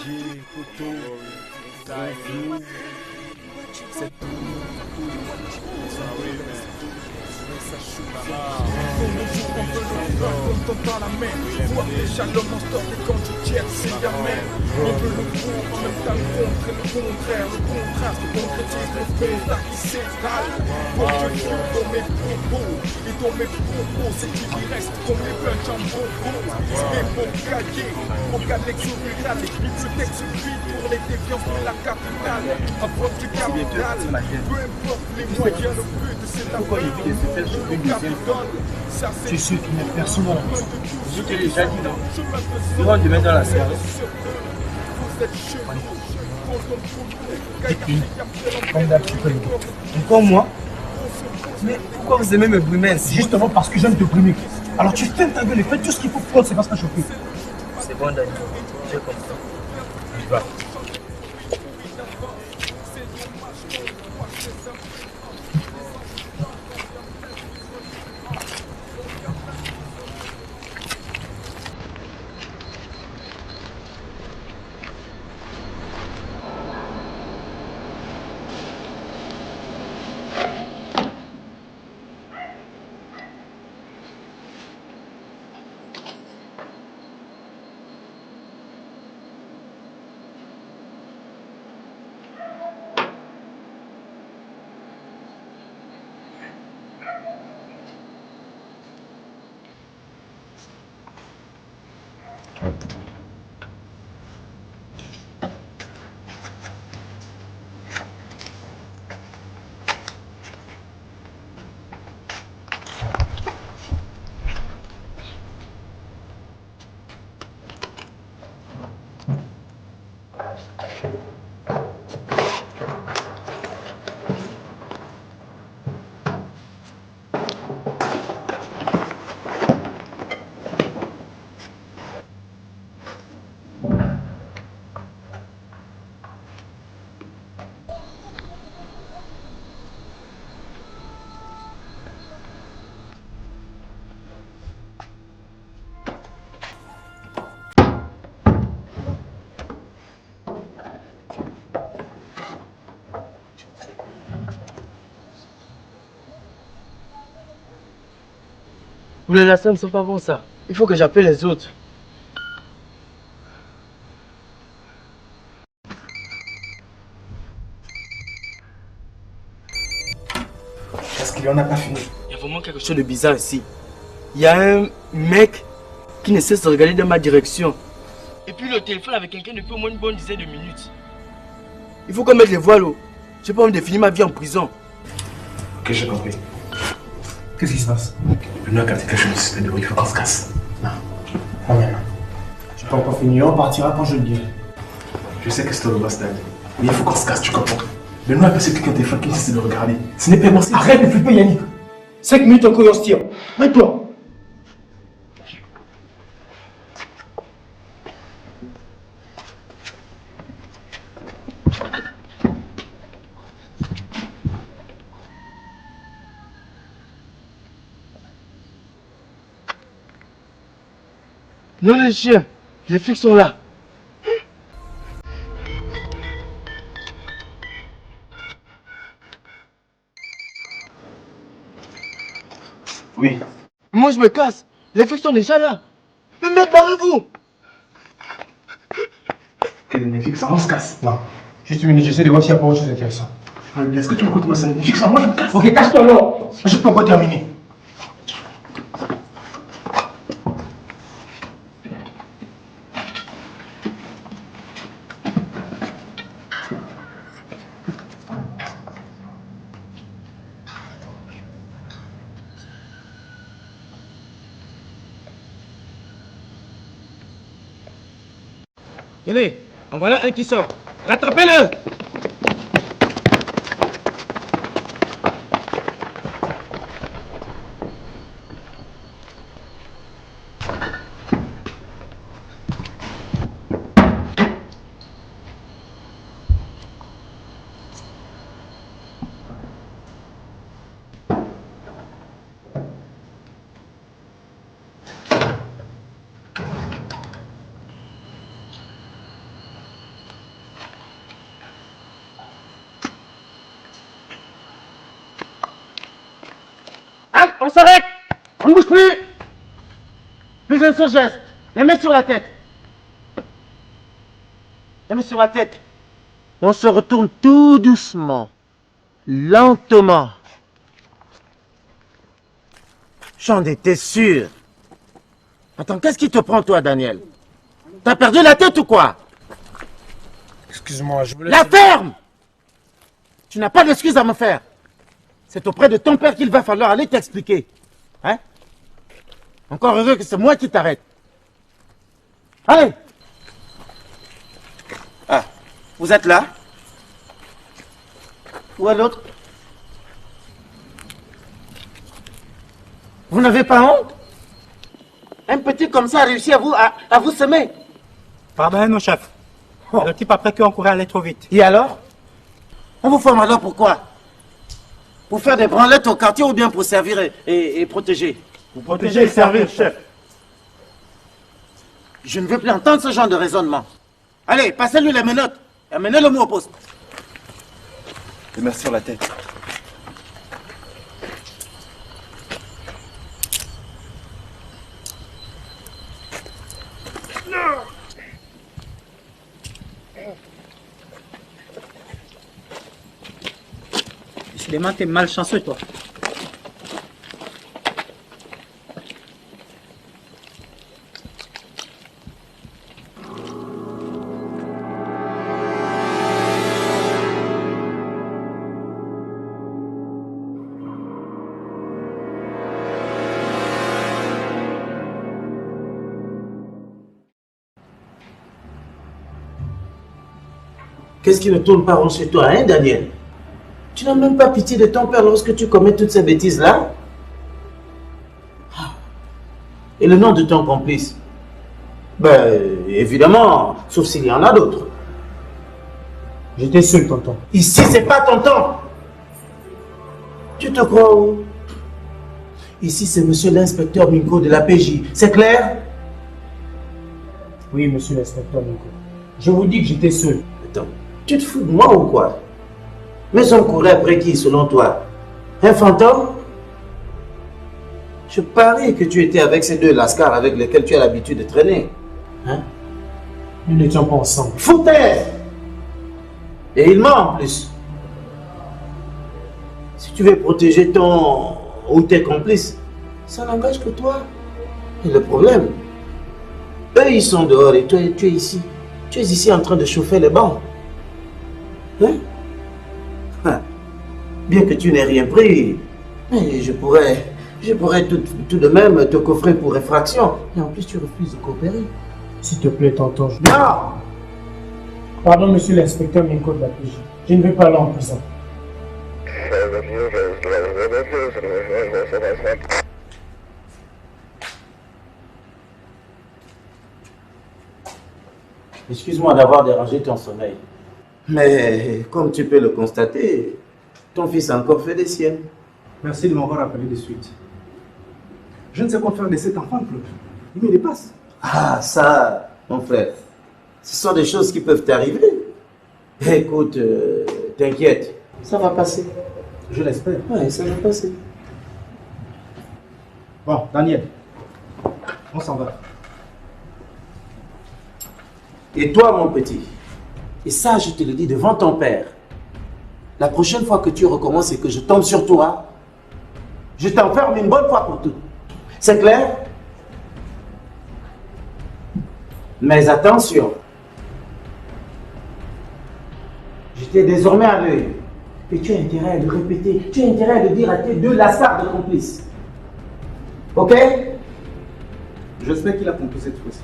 Yeah, poteau, bonjour, c'est tout. Ça oui, mais ça chauffe. Pour nos jours, on veut le voir quand on tend la main. Voir déjà l'homme en stop et quand tu tires, c'est gamin. On veut le pour, en même temps le contre et le contraire. Le contraste, le concrétisme, le contact qui s'étale. Pour que je joue dans mes propos et dans mes propos, c'est qui reste comme les punch en bonbon. Et pour gagner, on gagne l'ex-rural, écrit ce texte cuit pour les défiances de la capitale. Avant du capital, peu importe les moyens, le but c'est la pourquoi il dit que c'est une deuxième fois? Tu sais qu'il n'y a personne dans la maison. Je te l'ai déjà dit, non? Tu rentres demain dans la soirée. Et puis, comme d'habitude, encore moi. Mais pourquoi vous aimez me brumer ainsi? Justement parce que j'aime te brumer. Alors tu fermes ta gueule et fais tout ce qu'il faut pour c'est pas ça choquer. C'est bon, Dani. Je comprends. Je vais. Vous les lassins ne sont pas bons ça. Il faut que j'appelle les autres. Parce qu'il en a pas fini. Il y a vraiment quelque chose de bizarre ici. Il y a un mec qui ne cesse de regarder dans ma direction. Et puis le téléphone avec quelqu'un depuis au moins une bonne dizaine de minutes. Il faut qu'on mette les voiles. Je n'ai pas envie de finir ma vie en prison. Ok, j'ai compris. Qu'est-ce qui se passe? Depuis nous, quand quelque chose de suspect, il faut qu'on se casse. Non. Pas maintenant. Tu peux encore finir, on partira quand je le dirai. Je sais que c'est ton boss, Dani. Mais il faut qu'on se casse, tu comprends? Mais nous, après, c'est quelqu'un téléphone qui essaie de regarder. Ce n'est pas possible. Arrête de flipper, Yannick. 5 minutes encore, on se tire. Mets-toi. Non les chiens, les flics sont là. Oui. Moi je me casse, les flics sont déjà là. Mais barrez-vous. Quel est magnifique ça? On se casse. Non. Juste une minute, j'essaie de voir s'il n'y a pas autre chose d'intéressant. Est-ce que tu me écoutes, moi, c'est magnifique ça? Moi je me casse. Ok, casse-toi alors. Je peux pas terminer. Tenez, en voilà un qui sort. Rattrapez-le. On s'arrête. On ne bouge plus. Plus un seul geste. Les mains sur la tête. Les mains sur la tête. On se retourne tout doucement. Lentement. J'en étais sûr. Attends, qu'est-ce qui te prend, toi, Daniel? T'as perdu la tête ou quoi? Excuse-moi, je voulais... La ferme! Tu n'as pas d'excuse à me faire. C'est auprès de ton père qu'il va falloir aller t'expliquer. Hein? Encore heureux que c'est moi qui t'arrête. Allez! Ah, vous êtes là? Où est l'autre? Vous n'avez pas honte? Un petit comme ça a réussi à vous semer. Pardonnez nos chefs. Le type après qu'on courait aller trop vite. Et alors? On vous forme alors pourquoi? Pour faire des branlettes au quartier ou bien pour servir et protéger? Vous protégez et servir, chef. Je ne veux plus entendre ce genre de raisonnement. Allez, passez-lui les menottes et amenez-le au poste. Les mains sur la tête. Décidément, t'es malchanceux, toi. Qu'est-ce qui ne tourne pas rond chez toi, hein, Daniel? Tu n'as même pas pitié de ton père lorsque tu commets toutes ces bêtises-là? Et le nom de ton complice? Ben, évidemment, sauf s'il y en a d'autres. J'étais seul, tonton. Ici, c'est pas tonton. Tu te crois où? Ici, c'est monsieur l'inspecteur Minko de la PJ. C'est clair? Oui, monsieur l'inspecteur Minko. Je vous dis que j'étais seul. Attends, tu te fous de moi ou quoi? Mais on courait après qui, selon toi? Un fantôme? Je parie que tu étais avec ces deux lascars avec lesquels tu as l'habitude de traîner. Hein? Nous n'étions pas ensemble. Foutaise! Et il ment en plus. Si tu veux protéger ton ou tes complices, ça n'engage que toi. Et le problème, eux ils sont dehors et toi tu es ici. Tu es ici en train de chauffer les bancs. Hein? Bien que tu n'aies rien pris, mais je pourrais tout de même te coffrer pour effraction. Et en plus tu refuses de coopérer. S'il te plaît, tonton. Non! Pardon, monsieur l'inspecteur Minko de la PJ. Je ne vais pas aller en prison. Excuse-moi d'avoir dérangé ton sommeil. Mais comme tu peux le constater, ton fils a encore fait des siennes. Merci de m'avoir appelé de suite. Je ne sais quoi faire de cet enfant, Claude. Il me dépasse. Ah, ça, mon frère, ce sont des choses qui peuvent t'arriver. Écoute, t'inquiète, ça va passer. Je l'espère. Oui, ça va passer. Bon, Daniel, on s'en va. Et toi, mon petit, et ça, je te le dis devant ton père, la prochaine fois que tu recommences et que je tombe sur toi, je t'enferme une bonne fois pour toutes. C'est clair? Mais attention, je t'ai désormais à l'œil. Et tu as intérêt à le répéter, tu as intérêt à le dire à tes deux lascars de complices. Ok? J'espère qu'il a compris cette fois-ci.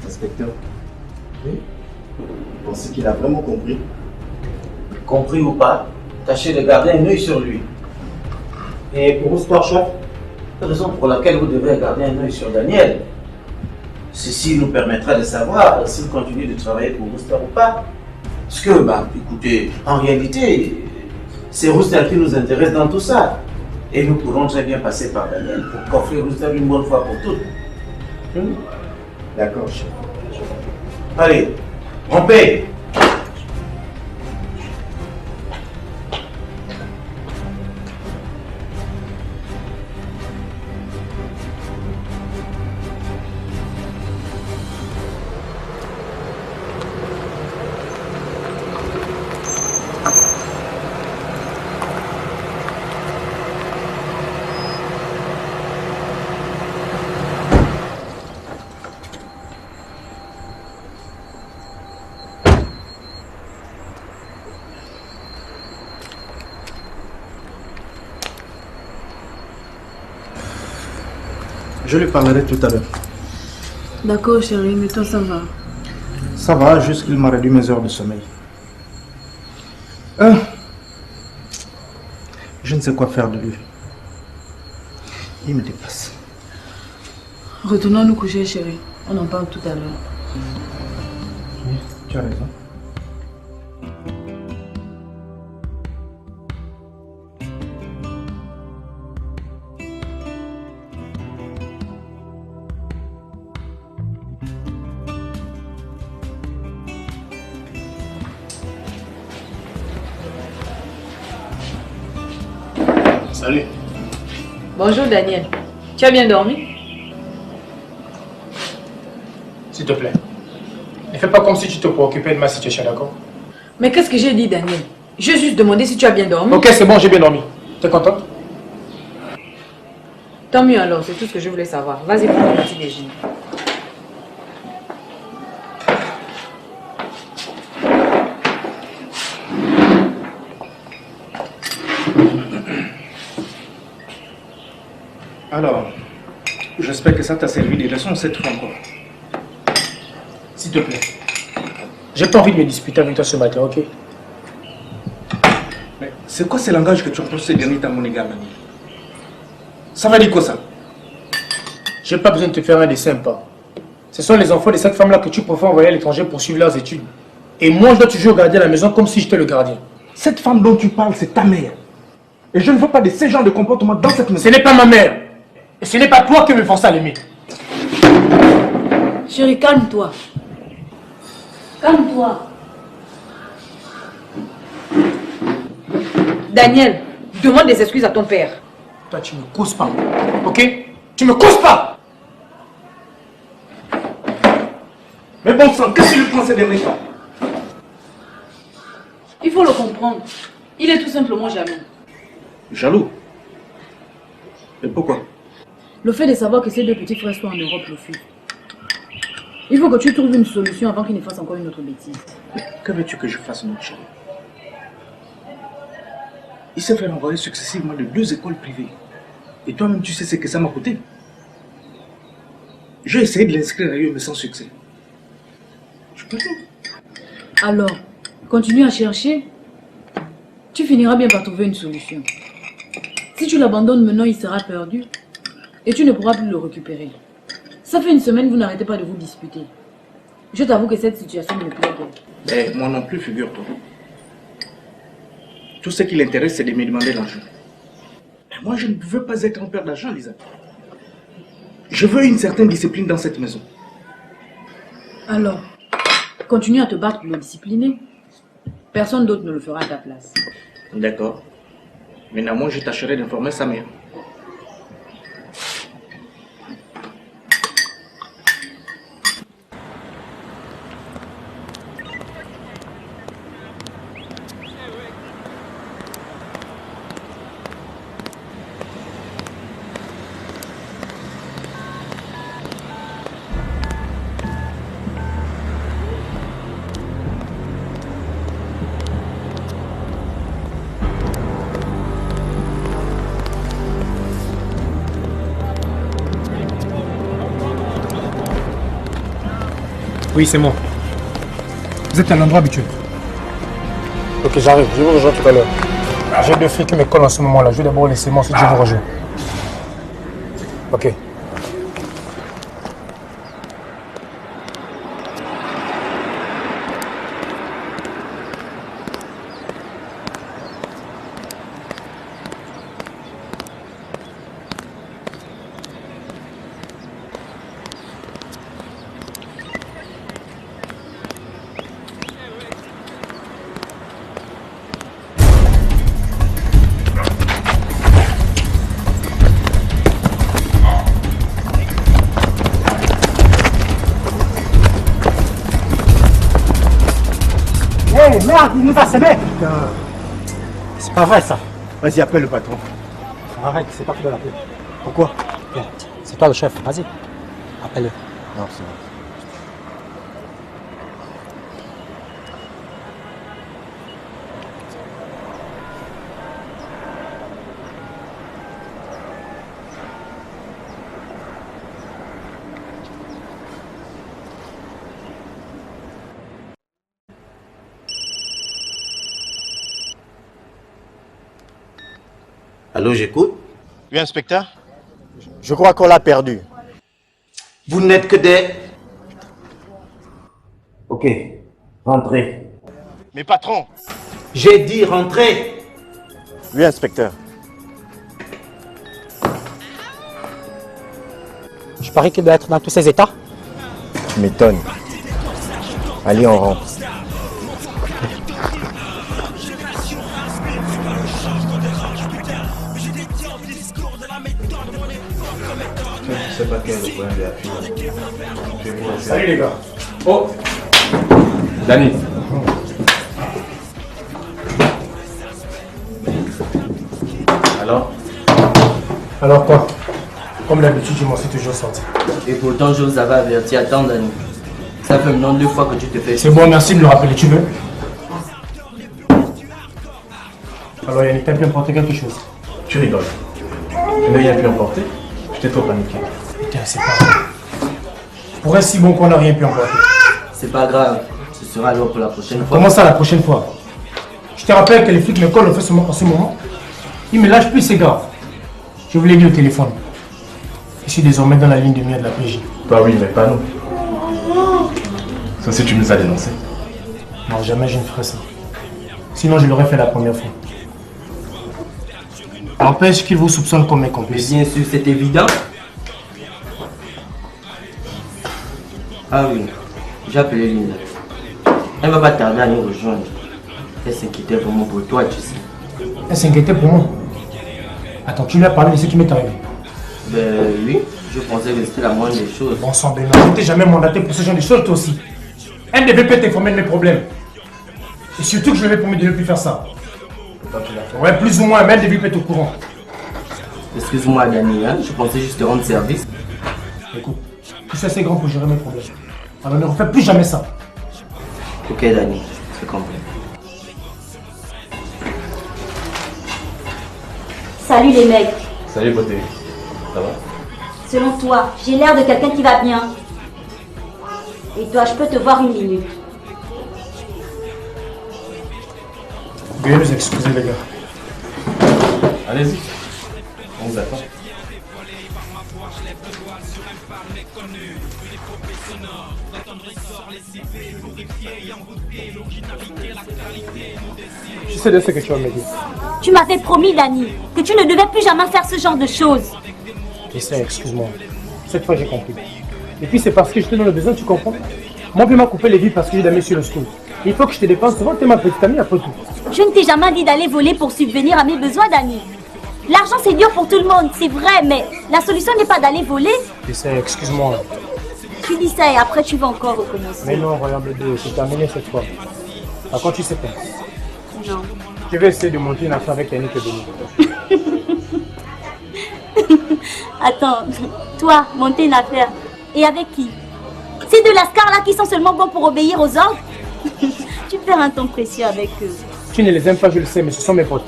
Inspecteur, oui? Vous pensez qu'il a vraiment compris? Compris ou pas, tâchez de garder un œil sur lui. Et pour vous, chef, la raison pour laquelle vous devez garder un œil sur Daniel, ceci nous permettra de savoir s'il continue de travailler pour Rooster ou pas. Parce que, écoutez, en réalité, c'est Rooster qui nous intéresse dans tout ça. Et nous pourrons très bien passer par Daniel pour coffrer Rousseau une bonne fois pour toutes. D'accord, chef. Allez, on paye. Je lui parlerai tout à l'heure. D'accord, chérie, mais toi, ça va. Ça va, juste qu'il m'a réduit mes heures de sommeil. Je ne sais quoi faire de lui. Il me dépasse. Retournons nous coucher, chérie. On en parle tout à l'heure. Oui, tu as raison. Salut. Bonjour, Daniel. Tu as bien dormi? S'il te plaît, ne fais pas comme si tu te préoccupais de ma situation, d'accord? Mais qu'est-ce que j'ai dit, Daniel? J'ai juste demandé si tu as bien dormi. Ok, c'est bon, j'ai bien dormi. T'es contente? Tant mieux alors, c'est tout ce que je voulais savoir. Vas-y, prends ton petit déjeuner. Alors, j'espère que ça t'a servi de leçon cette fois encore. S'il te plaît. J'ai pas envie de me disputer avec toi ce matin, ok? Mais c'est quoi ce langage que tu emploies ces derniers temps, mon égard, Daniel? Ça va dire quoi ça? J'ai pas besoin de te faire un dessin pas. Ce sont les enfants de cette femme-là que tu préfères envoyer à l'étranger pour suivre leurs études. Et moi, je dois toujours garder la maison comme si j'étais le gardien. Cette femme dont tu parles, c'est ta mère. Et je ne veux pas de ce genre de comportement dans cette maison. Ce n'est pas ma mère. Et ce n'est pas toi qui me force à l'aimer. Chérie, calme-toi. Calme-toi. Daniel, demande des excuses à ton père. Toi, tu me causes pas. Ok? Tu me causes pas! Mais bon sang, qu'est-ce que tu lui prends ces derniers temps? Il faut le comprendre. Il est tout simplement jaloux. Jaloux? Et pourquoi? Le fait de savoir que ces deux petits frères sont en Europe le fait. Il faut que tu trouves une solution avant qu'il ne fasse encore une autre bêtise. Que veux-tu que je fasse, mon chéri? Il s'est fait envoyer successivement de 2 écoles privées. Et toi-même, tu sais ce que ça m'a coûté. J'ai essayé de l'inscrire ailleurs, mais sans succès. Je peux pas. Alors, continue à chercher. Tu finiras bien par trouver une solution. Si tu l'abandonnes maintenant, il sera perdu. Et tu ne pourras plus le récupérer. Ça fait une semaine que vous n'arrêtez pas de vous disputer. Je t'avoue que cette situation me plaît bien. Mais moi non plus, figure-toi. Tout ce qui l'intéresse, c'est de me demander l'argent. Mais moi, je ne veux pas être un père d'argent, Lisa. Je veux une certaine discipline dans cette maison. Alors, continue à te battre pour le discipliner. Personne d'autre ne le fera à ta place. D'accord. Maintenant, moi, je tâcherai d'informer sa mère. Oui, c'est moi. Vous êtes à l'endroit habituel. Ok, j'arrive. Je vous rejoins tout à l'heure. J'ai 2 filles qui me collent en ce moment-là. Je vais d'abord laisser moi, ensuite je vous rejoins. Ok. Hey, merde, il nous a semé. C'est pas vrai ça. Vas-y, appelle le patron. Arrête, c'est pas toi de l'appeler. Pourquoi? Viens, c'est toi le chef, vas-y. Appelle-le. Non, c'est vrai. Allô, j'écoute. Oui, inspecteur? Je crois qu'on l'a perdu. Vous n'êtes que des... Ok, rentrez. Mais patron! J'ai dit rentrez. Oui, inspecteur. Je parie qu'il doit être dans tous ses états. Tu m'étonnes. Allez, on rentre. Je sais pas quel est le problème de la fille. Salut les gars. Oh Dani. Alors? Alors quoi? Comme d'habitude, je m'en suis toujours sorti. Et pourtant, je vous avais averti. Attends, Dani. Ça fait maintenant 2 fois que tu te fais... C'est bon, merci de me le rappeler, tu veux? Alors Yannick, t'as pu emporter quelque chose? Tu rigoles. Je n'ai rien pu emporter. J'étais trop paniqué. Putain, c'est pas vrai. Pour un si bon qu'on n'a rien pu emporter. C'est pas grave. Ce sera alors pour la prochaine fois. Comment ça la prochaine fois? Je te rappelle que les flics me collent en ce moment. Ils me lâchent plus ces gars. Je vous l'ai dit au téléphone. Je suis désormais dans la ligne de mire de la PJ. Bah oui, mais pas nous. Ça, si tu nous as dénoncé. Non, jamais je ne ferai ça. Sinon, je l'aurais fait la première fois. N'empêche qu'ils vous soupçonnent comme mes Mais complices. bien sûr, c'est évident. Ah oui, j'ai appelé Linda. Elle va pas tarder à nous rejoindre. Elle s'inquiétait vraiment pour toi, tu sais. Elle s'inquiétait pour moi. Attends, tu lui as parlé de ce qui m'est arrivé? Ben oui, je pensais que c'était la moindre des choses. Bon sang, Benoît, je ne t'ai jamais mandaté pour ce genre de choses, toi aussi. Elle ne devait pas t'informer de mes problèmes. Et surtout que je lui avais promis de ne plus faire ça. Ouais, plus ou moins, mais elle devait pas être au courant. Excuse-moi, Dani, hein? Je pensais juste te rendre service. Écoute, je suis assez grand pour gérer mes problèmes. Alors ne refais plus jamais ça. Ok, Dani, c'est compris. Salut les mecs. Salut, beauté. Ça va? Selon toi, j'ai l'air de quelqu'un qui va bien. Et toi, je peux te voir 1 minute. Veuillez nous excuser, les gars. Allez-y. On vous attend. Je sais de ce que tu vas me dire. Tu m'avais promis, Dani, que tu ne devais plus jamais faire ce genre de choses. Je sais, excuse-moi. Cette fois, j'ai compris. Et puis, c'est parce que je te donne le besoin, tu comprends? Mon père m'a coupé les vies parce que j'ai damé sur le school. Il faut que je te dépense souvent, t'es ma petite amie après tout. Je ne t'ai jamais dit d'aller voler pour subvenir à mes besoins, Dani. L'argent, c'est dur pour tout le monde, c'est vrai, mais la solution n'est pas d'aller voler. Je sais, excuse-moi. Tu dis ça et après, tu vas encore recommencer. Mais non, regarde le deux, c'est terminé cette fois. Par contre, tu sais pas. Non. Je vais essayer de monter une affaire avec Yannick et Denis. Attends, toi, monter une affaire. Et avec qui? C'est de lascars là qui sont seulement bons pour obéir aux ordres. Tu perds un temps précieux avec eux. Tu ne les aimes pas, je le sais, mais ce sont mes potes.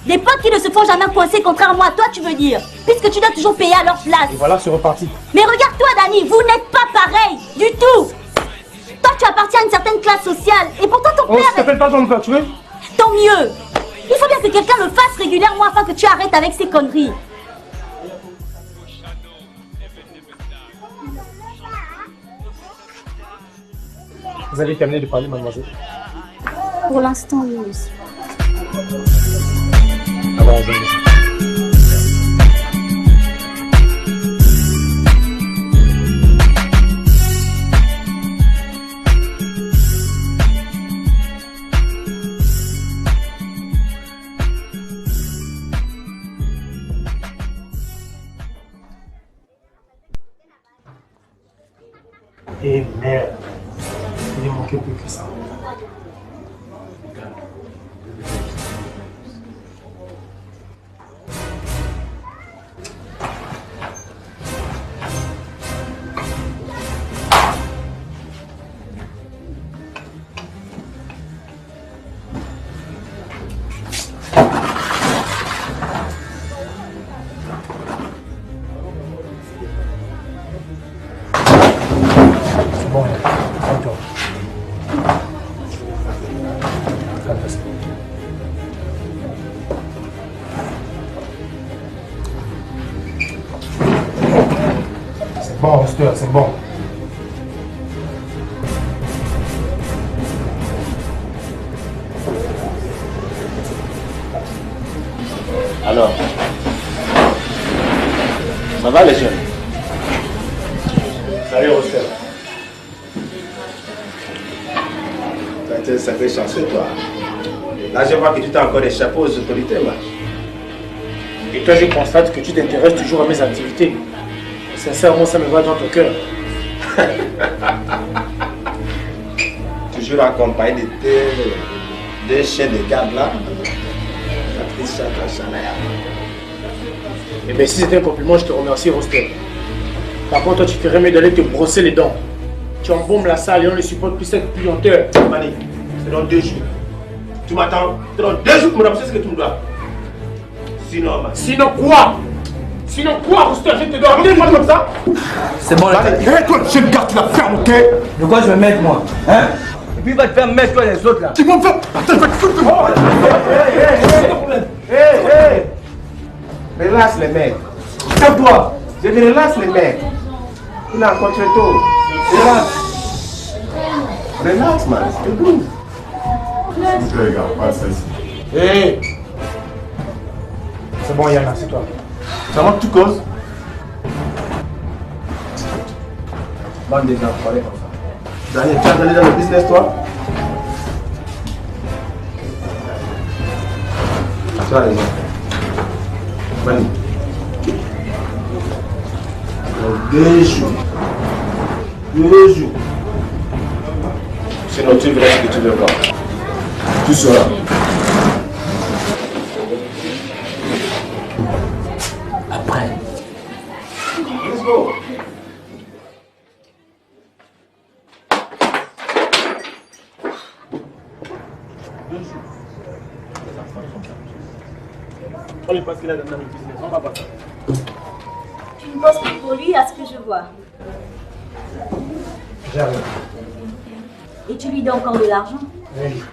Des potes qui ne se font jamais coincer, contrairement à toi, tu veux dire. Puisque tu dois toujours payer à leur place. Et voilà, c'est reparti. Mais regarde-toi, Dani, vous n'êtes pas pareil, du tout. Toi, tu appartiens à une certaine classe sociale. Et pourtant, ton On père ne t'appelle pas ton père, tu veux? Tant mieux. Il faut bien que quelqu'un le fasse régulièrement afin que tu arrêtes avec ces conneries. Vous avez terminé de parler, mademoiselle? Pour l'instant, oui, aussi. Ah bah, je Et merde, il ne manquait plus que ça. fantastique. C'est bon, Roster, c'est bon. Alors, ça va les jeunes? Salut, Roster. Tu as été sacré chanceux, toi. Là, je vois que tu t'as encore échappé aux autorités, là. Et toi, je constate que tu t'intéresses toujours à mes activités. Sincèrement, ça me va dans ton cœur. Toujours accompagné de tes deux chiens de garde, là. Eh bien, si c'était un compliment, je te remercie, Roster. Par contre, toi, tu ferais mieux d'aller te brosser les dents. Tu embaumes la salle et on ne supporte plus cette puanteur. Mani, c'est dans 2 jours. Tu m'attends? C'est dans 2 jours pour me c'est ce que tu me dois. Sinon, man. Sinon quoi? Sinon quoi, Roster? Je te dois 2 jours comme ça? C'est bon, Allez, hé, toi, je garde tu la ferme, ok? De quoi je vais mettre moi? Hein? Et puis il va te faire mettre toi les autres là. Tu m'en fais. Attends, je vais te foutre. Hé. Relaxe les mecs. Calme-toi. Je dis relaxe les mecs. Il a encore très tôt. Relax. Relax, man. C'est good. Les gars, passe ici. Hé. C'est bon, Yana, c'est toi. Ça va que tu causes? Bande des enfoirés comme ça. Daniel, tu es allé dans le business, toi? Tu vas les gens. Mani. Dans 2 jours. 2 jours. Sinon, tu verras ce que tu veux voir. Tu sauras. Après. Let's go. On est parce qu'il a dans le business, on va pas ça. Tu ne bosses plus pour lui à ce que je vois. J'arrive. Et tu lui donnes encore de l'argent? Oui.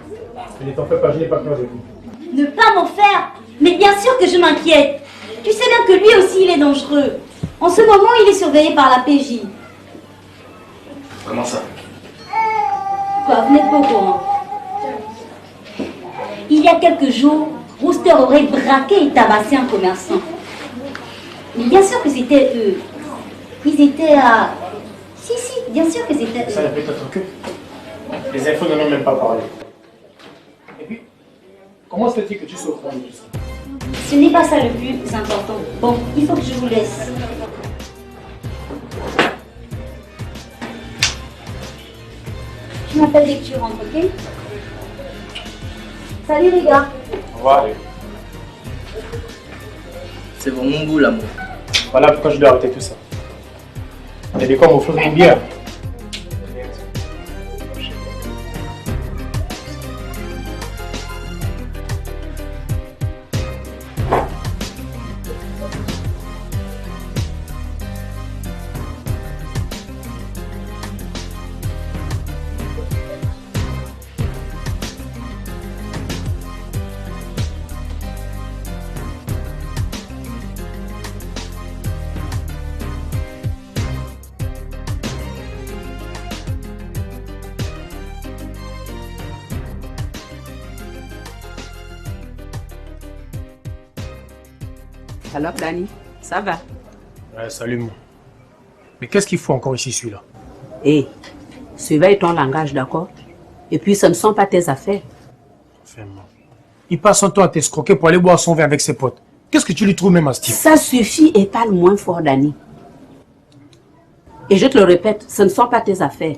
Mais ne t'en fais pas, je n'ai pas peur de lui. Ne pas m'en faire. Mais bien sûr que je m'inquiète. Tu sais bien que lui aussi il est dangereux. En ce moment il est surveillé par la PJ. Comment ça? Quoi, vous n'êtes pas au courant? Il y a quelques jours, Roster aurait braqué et tabassé un commerçant. Mais bien sûr que c'était eux. Ils étaient à... Si, bien sûr que c'était Ça, eux. il y a peut-être que. Les infos n'en ont même pas parlé. Et puis, comment se fait-il que tu sois au courant de tout ça? Ce n'est pas ça le plus important. Bon, il faut que je vous laisse. Je m'appelle dès que tu rentres, ok? Salut les gars. Au revoir. C'est vraiment beau l'amour. Voilà pourquoi je dois arrêter tout ça. Et de quoi m'offrir une bière? Alors, Dani, ça va? Ouais, salut moi. Mais qu'est-ce qu'il faut encore ici, celui-là? Hé, surveille ton langage, d'accord? Et puis, ce ne sont pas tes affaires. Enfin, moi. Il passe son temps à t'escroquer pour aller boire son vin avec ses potes. Qu'est-ce que tu lui trouves même à ce type? Ça suffit et parle moins fort, Dani. Et je te le répète, ce ne sont pas tes affaires.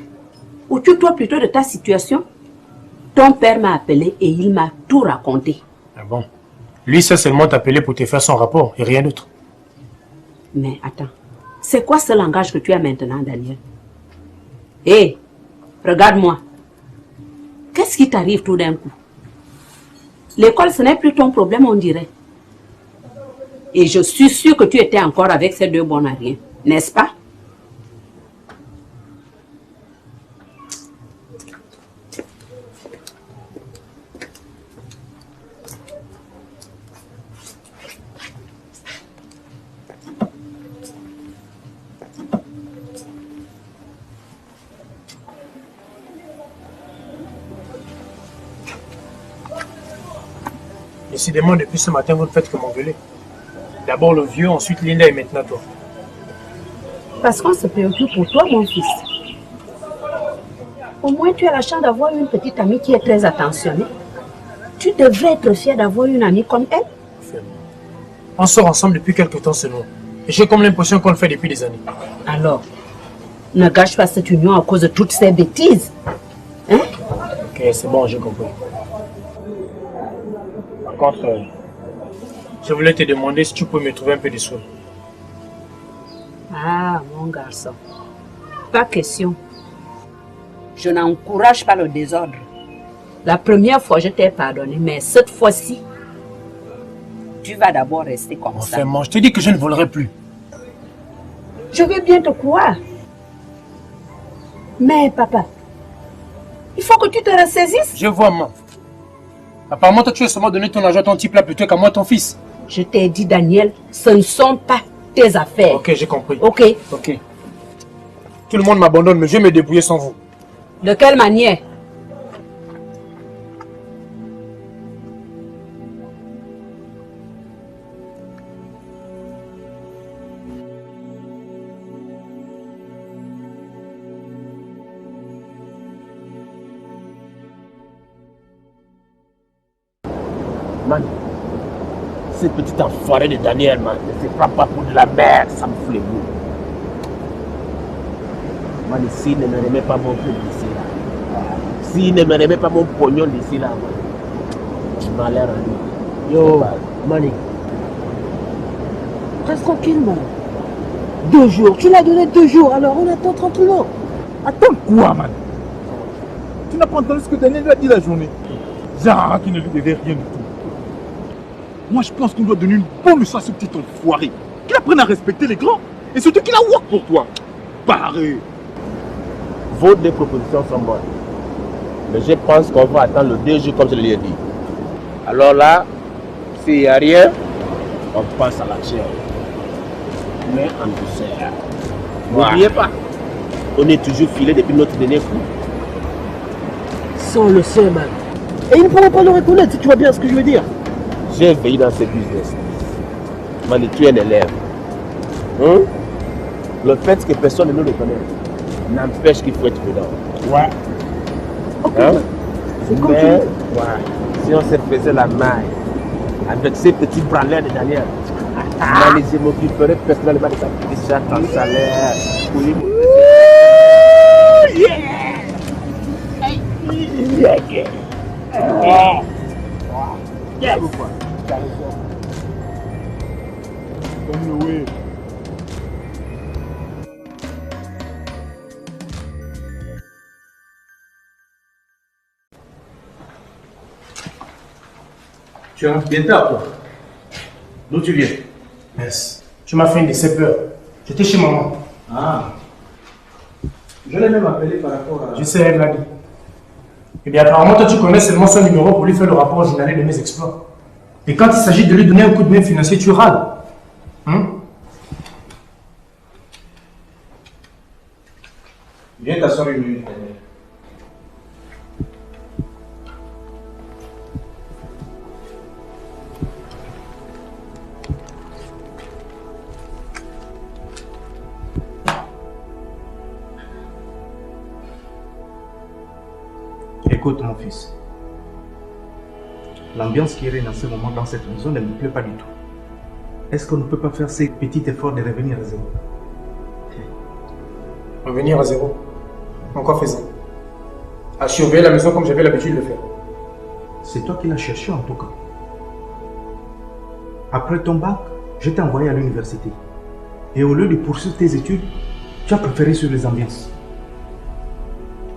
Occupe-toi plutôt de ta situation. Ton père m'a appelé et il m'a tout raconté. Ah bon? Lui, ça seulement t'appeler pour te faire son rapport et rien d'autre. Mais attends, c'est quoi ce langage que tu as maintenant, Daniel? Hé, regarde-moi. Qu'est-ce qui t'arrive tout d'un coup? L'école, ce n'est plus ton problème, on dirait. Et je suis sûre que tu étais encore avec ces 2 bons à rien, n'est-ce pas? Décidément, depuis ce matin, vous ne faites que m'engueuler. D'abord le vieux, ensuite Linda et maintenant toi. Parce qu'on se préoccupe pour toi, mon fils. Au moins, tu as la chance d'avoir une petite amie qui est très attentionnée. Tu devrais être fier d'avoir une amie comme elle. On sort ensemble depuis quelque temps seulement. Et j'ai comme l'impression qu'on le fait depuis des années. Alors, ne gâche pas cette union à cause de toutes ces bêtises. Hein? Ok, c'est bon, j'ai compris. Par contre, je voulais te demander si tu peux me trouver un peu de sous. Ah, mon garçon. Pas question. Je n'encourage pas le désordre. La première fois, je t'ai pardonné, mais cette fois-ci, tu vas d'abord rester comme ça. Enfin, moi, je te dis que je ne volerai plus. Je veux bien te croire. Mais papa, il faut que tu te ressaisisses. Je vois, maman. Apparemment, toi, tu as seulement donné ton argent à ton type là plutôt qu'à moi, ton fils. Je t'ai dit, Daniel, ce ne sont pas tes affaires. Ok, j'ai compris. Ok. Ok. Tout le monde m'abandonne, mais je vais me débrouiller sans vous. De quelle manière? Man, cette petite enfoirée de Daniel, man, ne se prend pas pour de la merde, ça me fout les bouts. Man, s'il ne me remet pas mon truc d'ici là, s'il ne me remet pas mon pognon d'ici là, man, je m'en l'air à lui. Yo, Mani, reste tranquille, man. 2 jours, tu l'as donné 2 jours, alors on attend tranquillement. Attends quoi, man? Tu n'as pas entendu ce que Daniel lui a dit la journée? Zara qui ne lui devait rien du tout. Moi, je pense qu'on doit donner une bonne leçon à ce petit enfoiré. Qu'il apprenne à respecter les grands. Et surtout qu'il a work pour toi. Pareil. Vos 2 propositions sont bonnes. Mais je pense qu'on va attendre le 2 jours comme je l'ai dit. Alors là, s'il n'y a rien, on passe à l'action. Mais en douceur. N'oubliez pas, on est toujours filé depuis notre dernier coup. Sans le sait, man. Et ils ne pourront pas le reconnaître si tu vois bien ce que je veux dire. J'ai veillé dans ce business. Mani, tu es un élève. Hein? Le fait que personne ne nous reconnaisse n'empêche qu'il faut être prudent. Ouais. Ok. Hein? C'est comme Mais, tu veux. ouais, si on se faisait la maille avec ces petits branleurs de Daniel, Mani, je m'occuperais personnellement de ta petite chatte en salaire. Oui. Yeah! Yeah! Yeah! Yes! Tu rentres bien tard, toi. D'où tu viens? Yes. Tu m'as fait une de ces peurs. J'étais chez maman. Ah. Je l'ai même appelé par rapport à... Je sais, elle m'a dit. Et bien apparemment, toi tu connais seulement son numéro pour lui faire le rapport journalier de mes exploits. Et quand il s'agit de lui donner un coup de main financier, tu râles. Viens t'asseoir une minute. Écoute mon fils, l'ambiance qui règne en ce moment dans cette maison ne me plaît pas du tout. Est-ce qu'on ne peut pas faire ces petits efforts de revenir à zéro? Revenir à zéro. En quoi faisant? À surveiller la maison comme j'avais l'habitude de le faire. C'est toi qui l'as cherché en tout cas. Après ton bac, je t'ai envoyé à l'université. Et au lieu de poursuivre tes études, tu as préféré suivre les ambiances.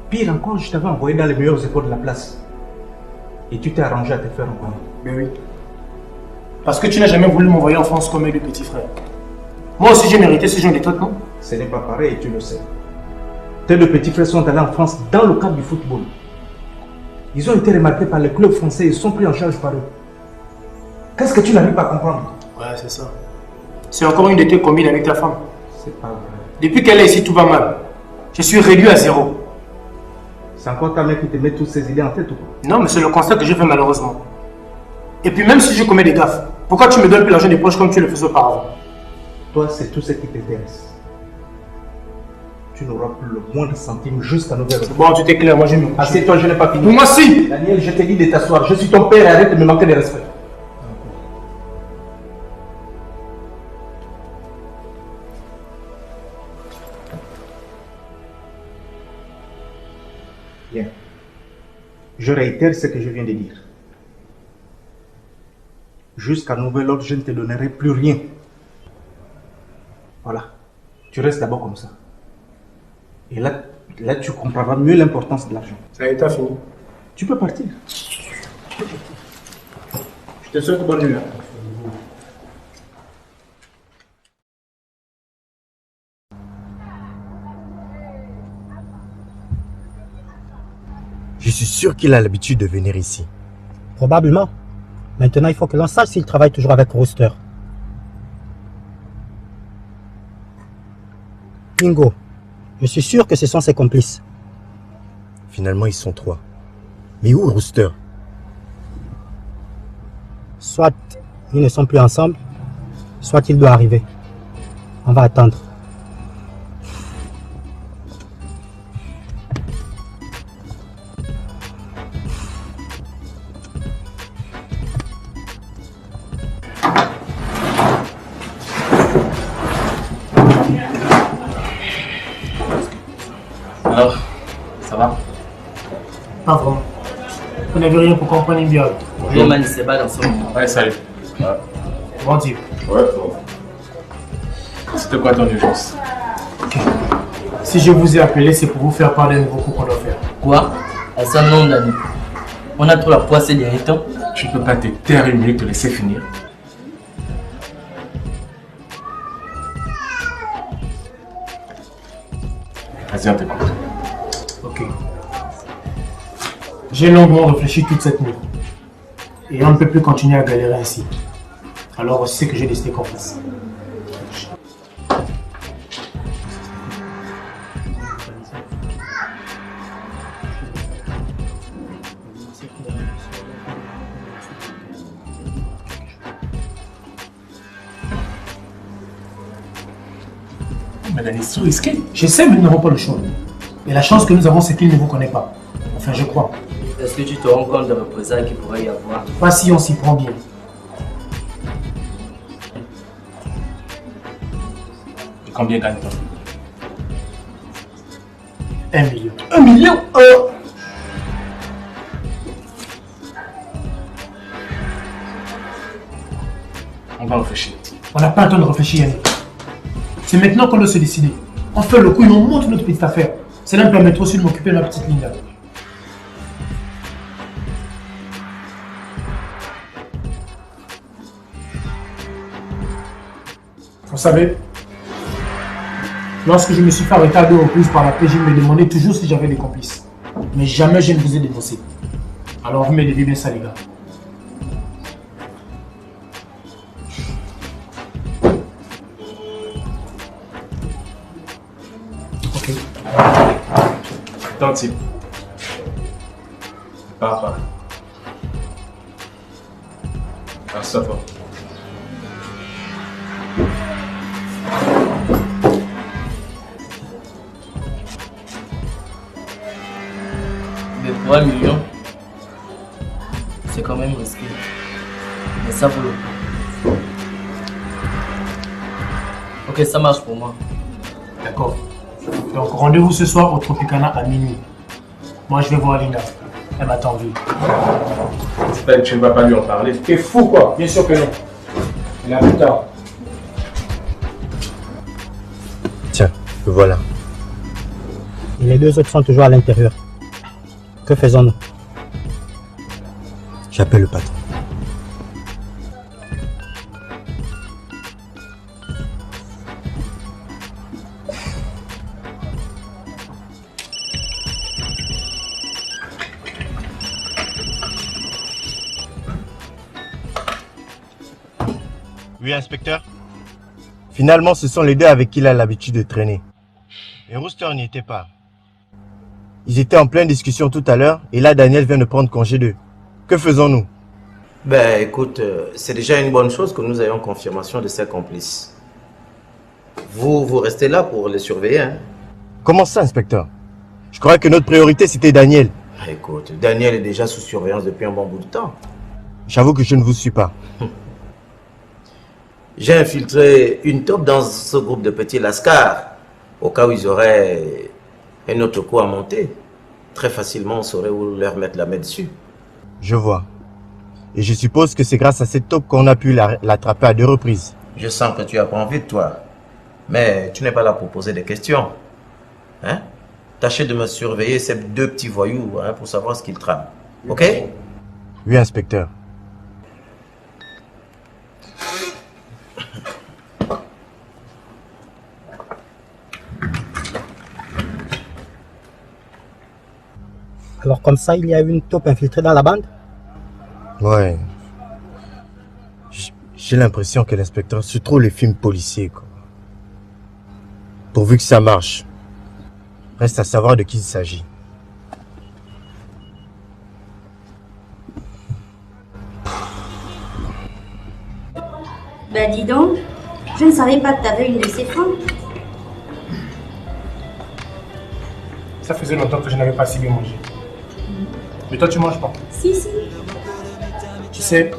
Pire encore, je t'avais envoyé dans les meilleures écoles de la place. Et tu t'es arrangé à te faire encore. Mais oui. Parce que tu n'as jamais voulu m'envoyer en France comme le petit frère. Moi aussi j'ai mérité ce genre de traitement. Ce n'est pas pareil et tu le sais. Tes 2 petits frères sont allés en France dans le cadre du football. Ils ont été remarqués par les clubs français et sont pris en charge par eux. Qu'est-ce que tu n'arrives pas à comprendre? Ouais, c'est ça. C'est encore une de tes combines avec ta femme. C'est pas vrai. Depuis qu'elle est ici, tout va mal. Je suis réduit à zéro. C'est encore ta mère qui te met toutes ces idées en tête ou quoi? Non, mais c'est le constat que j'ai fait malheureusement. Et puis même si je commets des gaffes, pourquoi tu me donnes plus l'argent des poches comme tu le faisais auparavant? Toi, c'est tout ce qui t'intéresse. Tu n'auras plus le moindre centime jusqu'à nouvel ordre. Bon, tu t'es clair, moi je me couche. Assieds-toi, je n'ai pas fini. Pour moi, si! Daniel, je t'ai dit de t'asseoir. Je suis ton père et arrête de me manquer de respect. Bien. Je réitère ce que je viens de dire. Jusqu'à nouvel ordre, je ne te donnerai plus rien. Voilà. Tu restes d'abord comme ça. Et là, tu comprendras mieux l'importance de l'argent. Ça y est, t'as fini. Tu peux partir. Je te souhaite bonne nuit. Je suis sûr qu'il a l'habitude de venir ici. Probablement. Maintenant, il faut que l'on sache s'il travaille toujours avec Rooster. Bingo. Je suis sûr que ce sont ses complices. Finalement, ils sont 3. Mais où Rooster? Soit ils ne sont plus ensemble, soit il doit arriver. On va attendre. Alors, ça va? Pas vraiment. Vous n'avez rien pour comprendre une bière. Bonjour man, c'est pas dans ce moment. Ouais, salut. Bon type. Ouais, bon. C'était quoi ton urgence? Ok. Si je vous ai appelé, c'est pour vous faire part d'un nouveau coup qu'on doit faire. Quoi? À ça non, Dani. On a trop la poisse ces derniers temps. Tu ne peux pas te taire une minute, te laisser finir. Vas-y, on t'écoute. Ok. J'ai longuement réfléchi toute cette nuit. Et on ne peut plus continuer à galérer ainsi. Alors voici ce que j'ai décidé qu'on fasse. Mais Dani, c'est trop risqué. Je sais, mais nous n'aurons pas le choix. Et la chance que nous avons, c'est qu'il ne vous connaît pas. Enfin, je crois. Est-ce que tu te rends compte de représailles qu'il pourrait y avoir? Pas si on s'y prend bien. Et combien gagne-t-on? 1 million. 1 million? On va réfléchir. On n'a pas le temps de réfléchir, Yannick. C'est maintenant qu'on doit se décider. On fait le coup et on monte notre petite affaire. Cela me permettra aussi de m'occuper de ma petite Linda. Vous savez, lorsque je me suis fait arrêter à 2 reprises par la PJ, je me demandais toujours si j'avais des complices. Mais jamais je ne vous ai dénoncé. Alors vous me devez bien ça, les gars. Ok. Attends, type. Papa. Ah, ça va. Mais 3 millions, c'est quand même risqué. Mais ça vaut le coup. Ok, ça marche pour moi. D'accord. Donc rendez-vous ce soir au Tropicana à minuit. Moi je vais voir Linda. Elle m'attend en ville. J'espère que tu ne vas pas lui en parler. T'es fou quoi? Bien sûr que non. Et là plus tard. Tiens, le voilà. Et les 2 autres sont toujours à l'intérieur. Que faisons-nous? J'appelle le patron. Oui, inspecteur. Finalement, ce sont les 2 avec qui il a l'habitude de traîner. Et Rooster n'y était pas. Ils étaient en pleine discussion tout à l'heure et là, Daniel vient de prendre congé d'eux. Que faisons-nous? Ben écoute, c'est déjà une bonne chose que nous ayons confirmation de ses complices. Vous restez là pour les surveiller, hein? Comment ça, inspecteur? Je croyais que notre priorité, c'était Daniel. Écoute, Daniel est déjà sous surveillance depuis un bon bout de temps. J'avoue que je ne vous suis pas. J'ai infiltré une taupe dans ce groupe de petits lascars, au cas où ils auraient un autre coup à monter. Très facilement, on saurait où leur mettre la main dessus. Je vois. Et je suppose que c'est grâce à cette taupe qu'on a pu l'attraper à 2 reprises. Je sens que tu apprends vite, toi. Mais tu n'es pas là pour poser des questions. Hein? Tâchez de me surveiller ces 2 petits voyous, hein, pour savoir ce qu'ils trament. Ok? Oui, inspecteur. Alors comme ça, il y a eu une taupe infiltrée dans la bande? Ouais. J'ai l'impression que l'inspecteur suit trop les films policiers, quoi. Pourvu que ça marche. Reste à savoir de qui il s'agit. Bah dis donc, je ne savais pas que tu avais une de ces femmes. Ça faisait longtemps que je n'avais pas si bien mangé. Mais toi, tu manges pas? Si, si. Tu sais,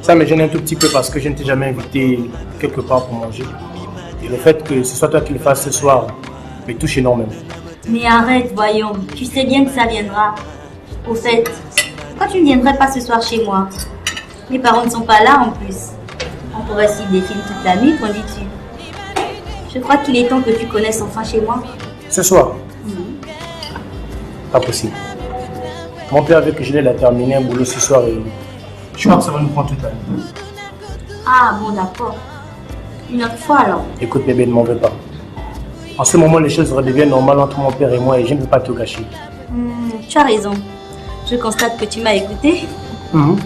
ça me gêne un tout petit peu parce que je ne t'ai jamais invité quelque part pour manger. Et le fait que ce soit toi qui le fasses ce soir me touche énormément. Mais arrête, voyons. Tu sais bien que ça viendra. Au fait, pourquoi tu ne viendrais pas ce soir chez moi? Mes parents ne sont pas là en plus. On pourrait s'y des films toute la nuit, qu'en dis-tu? Je crois qu'il est temps que tu connaisses enfin chez moi. Ce soir? Pas possible. Mon père veut que je l'aide à terminer un boulot ce soir et je crois que ça va nous prendre toute la nuit. Ah bon, d'accord. Une autre fois alors. Écoute bébé, ne m'en veux pas. En ce moment, les choses redeviennent normales entre mon père et moi et je ne veux pas te gâcher. Tu as raison. Je constate que tu m'as écouté.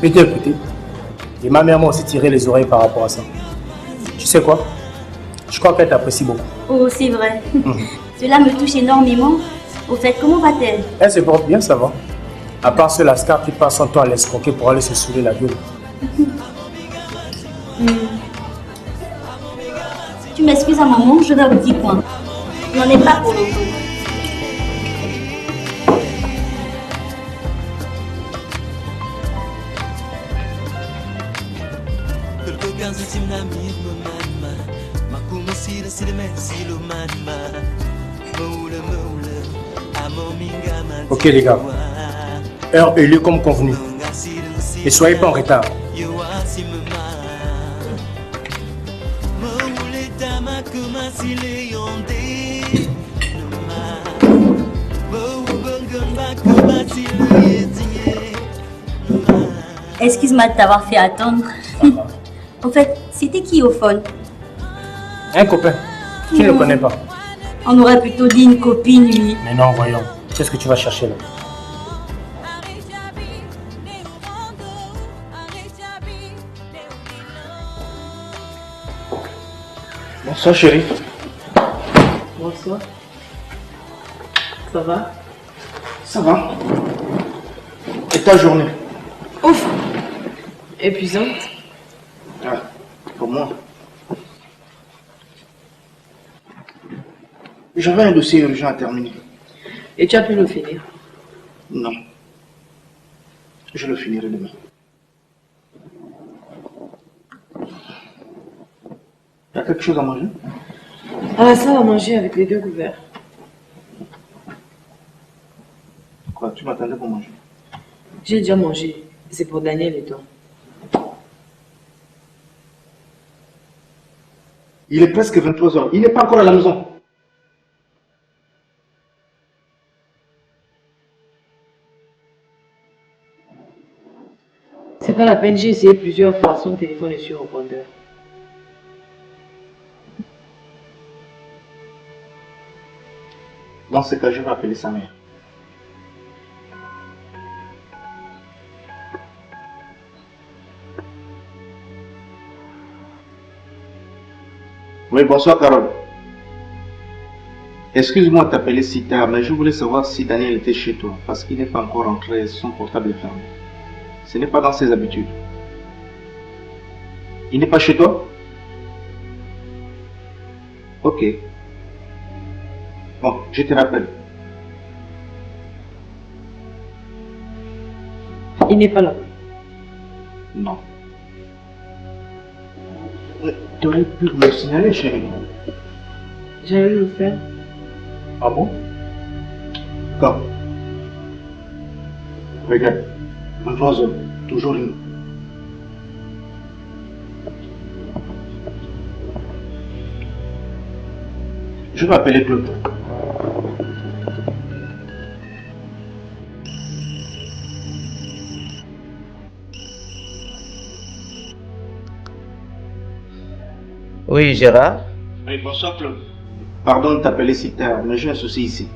Et t'ai écouté. Et ma mère m'a aussi tiré les oreilles par rapport à ça. Tu sais quoi? Je crois qu'elle t'apprécie beaucoup. Oh, c'est vrai. Cela me touche énormément. Au fait, comment va-t-elle? Elle se porte bien, ça va. À part ce lascar qui passe son temps à l'escroquer pour aller se saouler la gueule. Tu m'excuses un moment, je vais au petit coin. Je n'en ai pas pour longtemps. Ok les gars, heure et lieu comme convenu. Et soyez pas en retard. Excuse-moi de t'avoir fait attendre. En fait, c'était qui au phone? Un copain, tu ne le connais pas. On aurait plutôt dit une copine, lui. Mais non, voyons. Qu'est-ce que tu vas chercher là? Bonsoir chérie. Bonsoir. Ça va? Ça va. Et ta journée? Ouf! Épuisante. Ah, pour moi. J'avais un dossier urgent à terminer. Et tu as pu le finir? Non. Je le finirai demain. Il y a quelque chose à manger? Ah, ça va manger avec les 2 couverts. Quoi, tu m'attendais pour manger? J'ai déjà mangé. C'est pour Daniel et toi. Il est presque 23h. Il n'est pas encore à la maison. C'est pas la peine, j'ai essayé plusieurs fois, son téléphone est sur répondeur. Dans ce cas, je vais appeler sa mère. Oui, bonsoir Carole. Excuse-moi de t'appeler si tard, mais je voulais savoir si Daniel était chez toi, parce qu'il n'est pas encore rentré, son portable est fermé. Ce n'est pas dans ses habitudes. Il n'est pas chez toi? Ok. Bon, je te rappelle. Il n'est pas là. Non. Tu aurais pu me le signaler, chérie. J'allais le faire. Ah bon? Quand? Regarde. 23h. Toujours une. Je vais appeler Claude. Oui, Gérard. Oui, bonsoir Claude. Pardon de t'appeler si tard, mais j'ai un souci ici.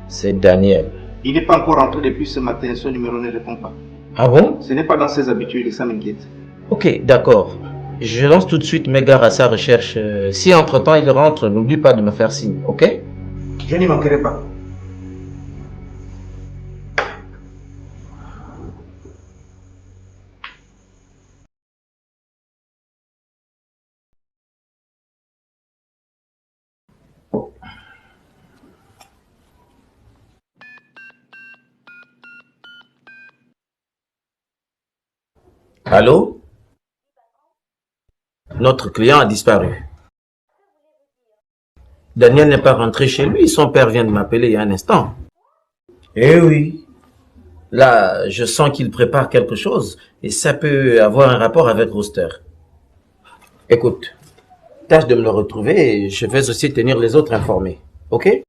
C'est Daniel. Il n'est pas encore rentré depuis ce matin, son numéro ne répond pas. Ah bon? Ce n'est pas dans ses habitudes et ça m'inquiète. Ok, d'accord. Je lance tout de suite mes gars à sa recherche. Si entre-temps il rentre, n'oublie pas de me faire signe, ok? Je n'y manquerai pas. Allô? Notre client a disparu. Daniel n'est pas rentré chez lui, son père vient de m'appeler il y a un instant. Eh oui. Là, je sens qu'il prépare quelque chose et ça peut avoir un rapport avec Rooster. Écoute, tâche de me le retrouver et je vais aussi tenir les autres informés. Ok?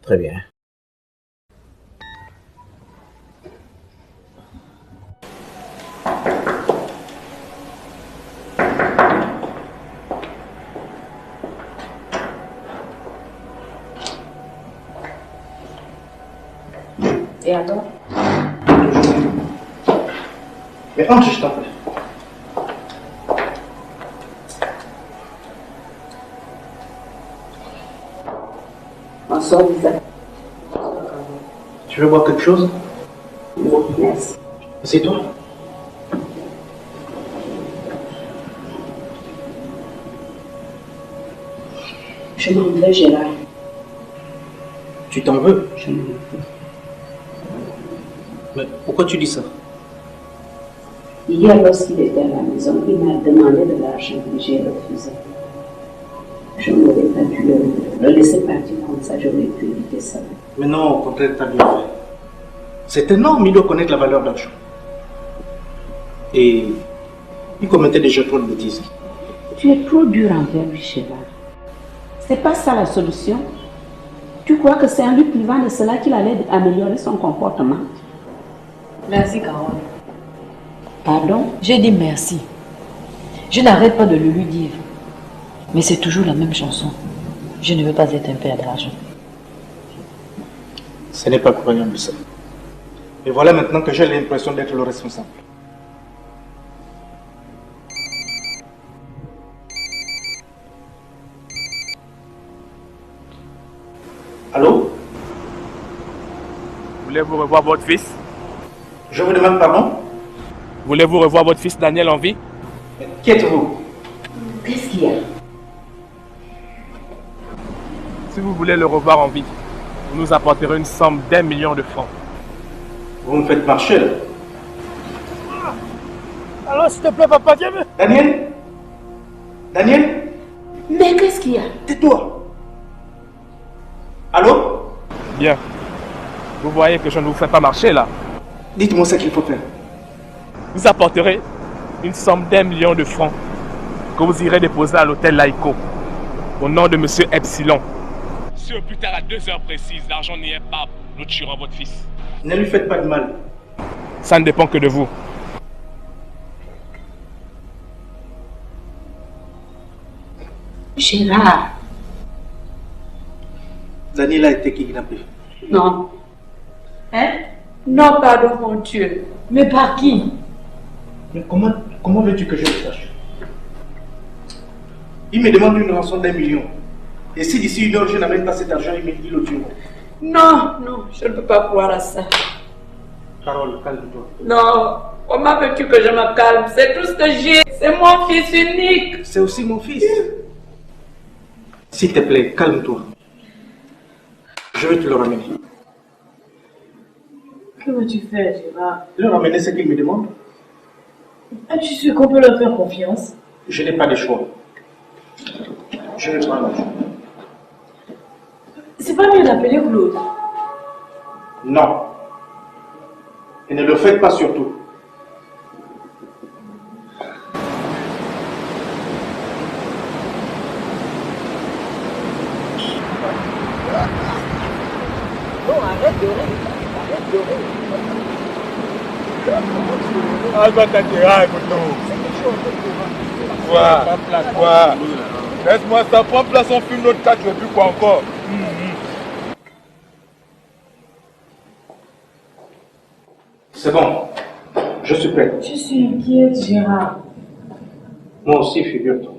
Très bien. Et alors? Mais entre, je t'en prie. Bonsoir, Lisa. Tu veux boire quelque chose? Non, merci. C'est toi? Je m'en veux, Gérard. Tu t'en veux? Je m'en veux. Mais pourquoi tu dis ça? Hier, lorsqu'il était à la maison, il m'a demandé de l'argent que j'ai refusé. Je n'aurais pas dû le laisser partir comme ça, j'aurais pu éviter ça. Mais non, au contraire, t'as bien fait. C'est énorme, il doit connaître la valeur de l'argent. Et il commettait déjà trop de bêtises. Tu es trop dur envers lui, Gérard. C'est pas ça la solution. Tu crois que c'est en lui privant de cela qu'il allait améliorer son comportement? Merci, Carole. Pardon? J'ai dit merci. Je n'arrête pas de le lui dire. Mais c'est toujours la même chanson. Je ne veux pas être un père d'argent. Ce n'est pas croyable ça. Et voilà maintenant que j'ai l'impression d'être le responsable. Allô? Voulez-vous revoir votre fils? Je vous demande pardon? Voulez-vous revoir votre fils Daniel en vie? Qui êtes-vous? Qu'est-ce qu'il y a? Si vous voulez le revoir en vie, vous nous apporterez une somme d'1 million de francs. Vous me faites marcher là? Alors, s'il te plaît, papa, viens. Daniel? Daniel? Mais qu'est-ce qu'il y a? Tais-toi! Allô? Bien. Vous voyez que je ne vous fais pas marcher là. Dites-moi ce qu'il faut faire. Vous apporterez une somme d'1 million de francs que vous irez déposer à l'hôtel Laïco au nom de monsieur Epsilon. Si au plus tard à 2 heures précises, l'argent n'y est pas, nous tuerons votre fils. Ne lui faites pas de mal. Ça ne dépend que de vous. Gérard. Daniel a été kidnappé. Non. Hein? Non, pardon, mon Dieu. Mais par qui? Mais comment veux-tu que je le sache? Il me demande une rançon d'1 million. Et si d'ici 1 heure je n'amène pas cet argent, il le tuera. Non, non, je ne peux pas croire à ça. Carole, calme-toi. Non, comment veux-tu que je me calme? C'est tout ce que j'ai. C'est mon fils unique. C'est aussi mon fils. S'il te plaît, calme-toi. Je vais te le ramener. Que veux-tu faire, Gérard? Le ramener ce qu'il me demande. Es-tu sûr qu'on peut leur faire confiance? Je n'ai pas de choix. Je vais prendre l'argent. C'est pas mieux d'appeler Claude. Non. Et ne le faites pas surtout. Non, arrête de rire. Arrête de rire. Ah, toi, t'as dit, ah, écoute, quoi? Laisse-moi ça, prends place, on filme notre cas, tu veux plus quoi encore? C'est bon. Je suis prêt. Je suis inquiète, Gérard. Moi aussi, figure-toi.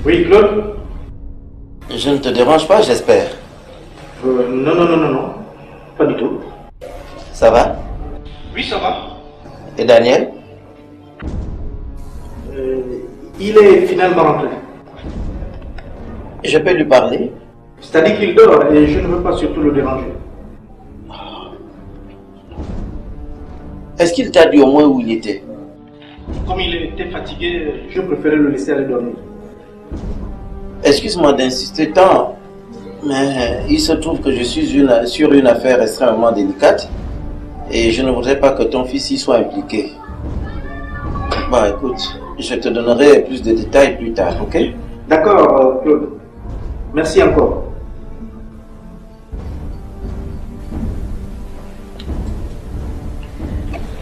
Oui, Claude? Je ne te dérange pas, j'espère. Non. Pas du tout. Ça va? Oui, ça va. Et Daniel? Il est finalement rentré. Je peux lui parler? C'est-à-dire qu'il dort et je ne veux pas surtout le déranger. Est-ce qu'il t'a dit au moins où il était? Comme il était fatigué, je préférais le laisser aller dormir. Excuse-moi d'insister tant, mais il se trouve que je suis sur une affaire extrêmement délicate et je ne voudrais pas que ton fils y soit impliqué. Bah écoute, je te donnerai plus de détails plus tard, ok? D'accord, Claude. Merci encore.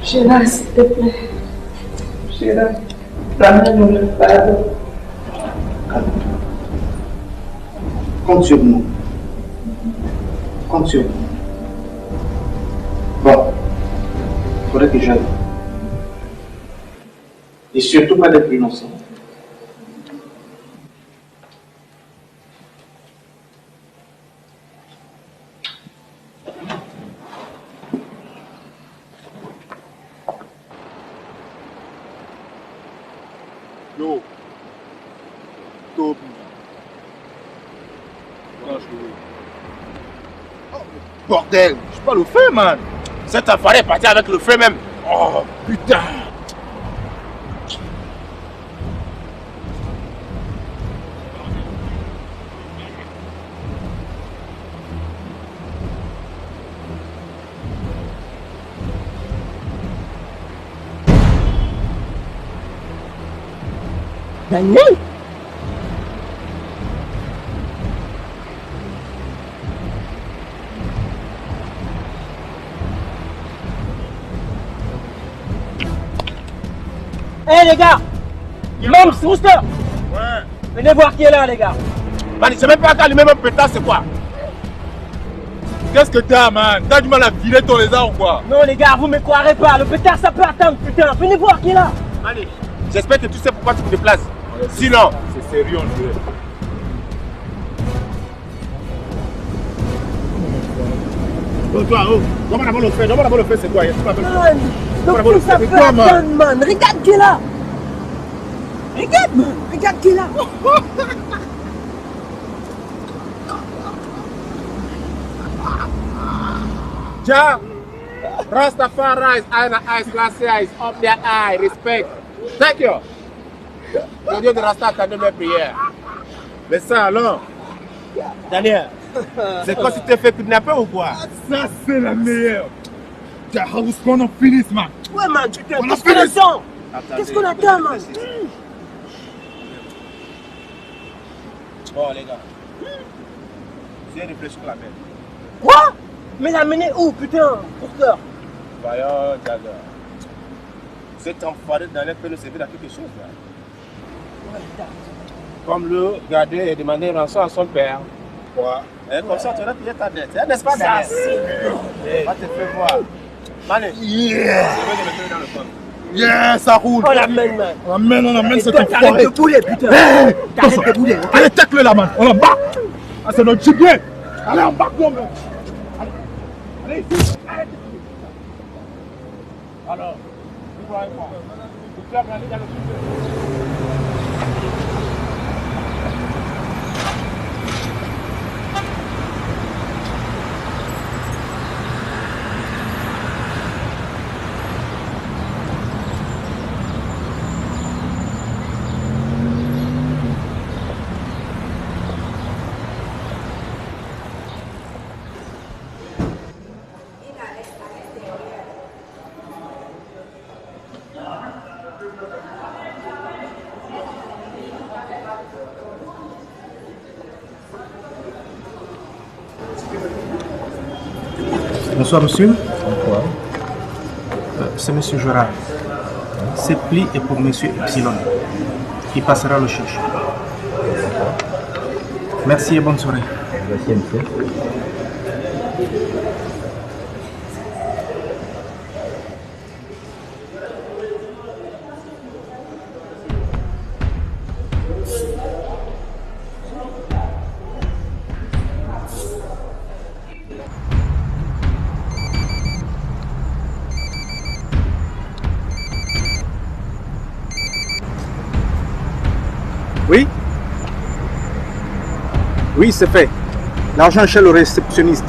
Gérard, s'il te plaît. Gérard, ramène le fardeau. Compte sur nous. Compte sur nous. Bon, il faudrait que j'aille. Et surtout pas d'être innocent. Yo. Top. Bordel, je suis pas le feu, man. Cette affaire est partie avec le feu même. Oh, putain. Daniel? Hé les gars! Même Rooster! Ouais. Venez voir qui est là, les gars! Man, je sais même pas qu'à lui-même un pétard, c'est quoi? Qu'est-ce que t'as, man? T'as du mal à virer ton lézard ou quoi? Non, les gars, vous me croirez pas, le pétard ça peut attendre, putain! Venez voir qui est là! Allez, j'espère que tu sais pourquoi tu te déplaces. Sinon, c'est sérieux, on dirait. Oh, toi, oh, donne-moi d'abord le fait, c'est quoi? Man! Donc tout ça peut attendre, man! Regarde qui est là! Regarde, man! Regarde qui est là! Ja, Rastafari eyes, classy eyes, up their eye, respect. Thank you. Le Dieu de Rasta attendait mes prières. Mais ça alors, Daniel, c'est quoi si tu t'es fait kidnapper ou quoi? Ça c'est la meilleure. Ja, house qu'on en finisse, man. Ouais, man, putain, On a qu'est-ce fini. qu'on attend? Qu'est-ce qu'on attend, man? Bon les gars, j'ai réfléchi pour la peine. Quoi? Mais l'amener où, putain? Pourquoi? Voyons, Jaga. Cet enfoiré de Daniel peut nous servir à quelque chose là. Comme le garder et demander rançon à son père. Quoi? Et comme ça, tu aurais payé ta dette. N'est-ce pas, Daniel? Va te faire voir. Mané. Yeah! Yeah, ça roule! On l'amène, man. On amène cet T'arrêtes enfoiré! de bouler, putain. Hey! T'arrêtes de bouler. Allez, tacle là, man! On l'embarque! Ah, c'est notre gibier! Allez, embarque-moi, man! Allez, ici! Alors, vous voyez quoi? Vous allez aller dans le sud. Bonsoir monsieur. Bonsoir. C'est monsieur Gérard. Cette pli est pour monsieur Epsilon. Il passera le chercher. Merci et bonne soirée. Merci monsieur. Oui? Oui, c'est fait. L'argent chez le réceptionniste.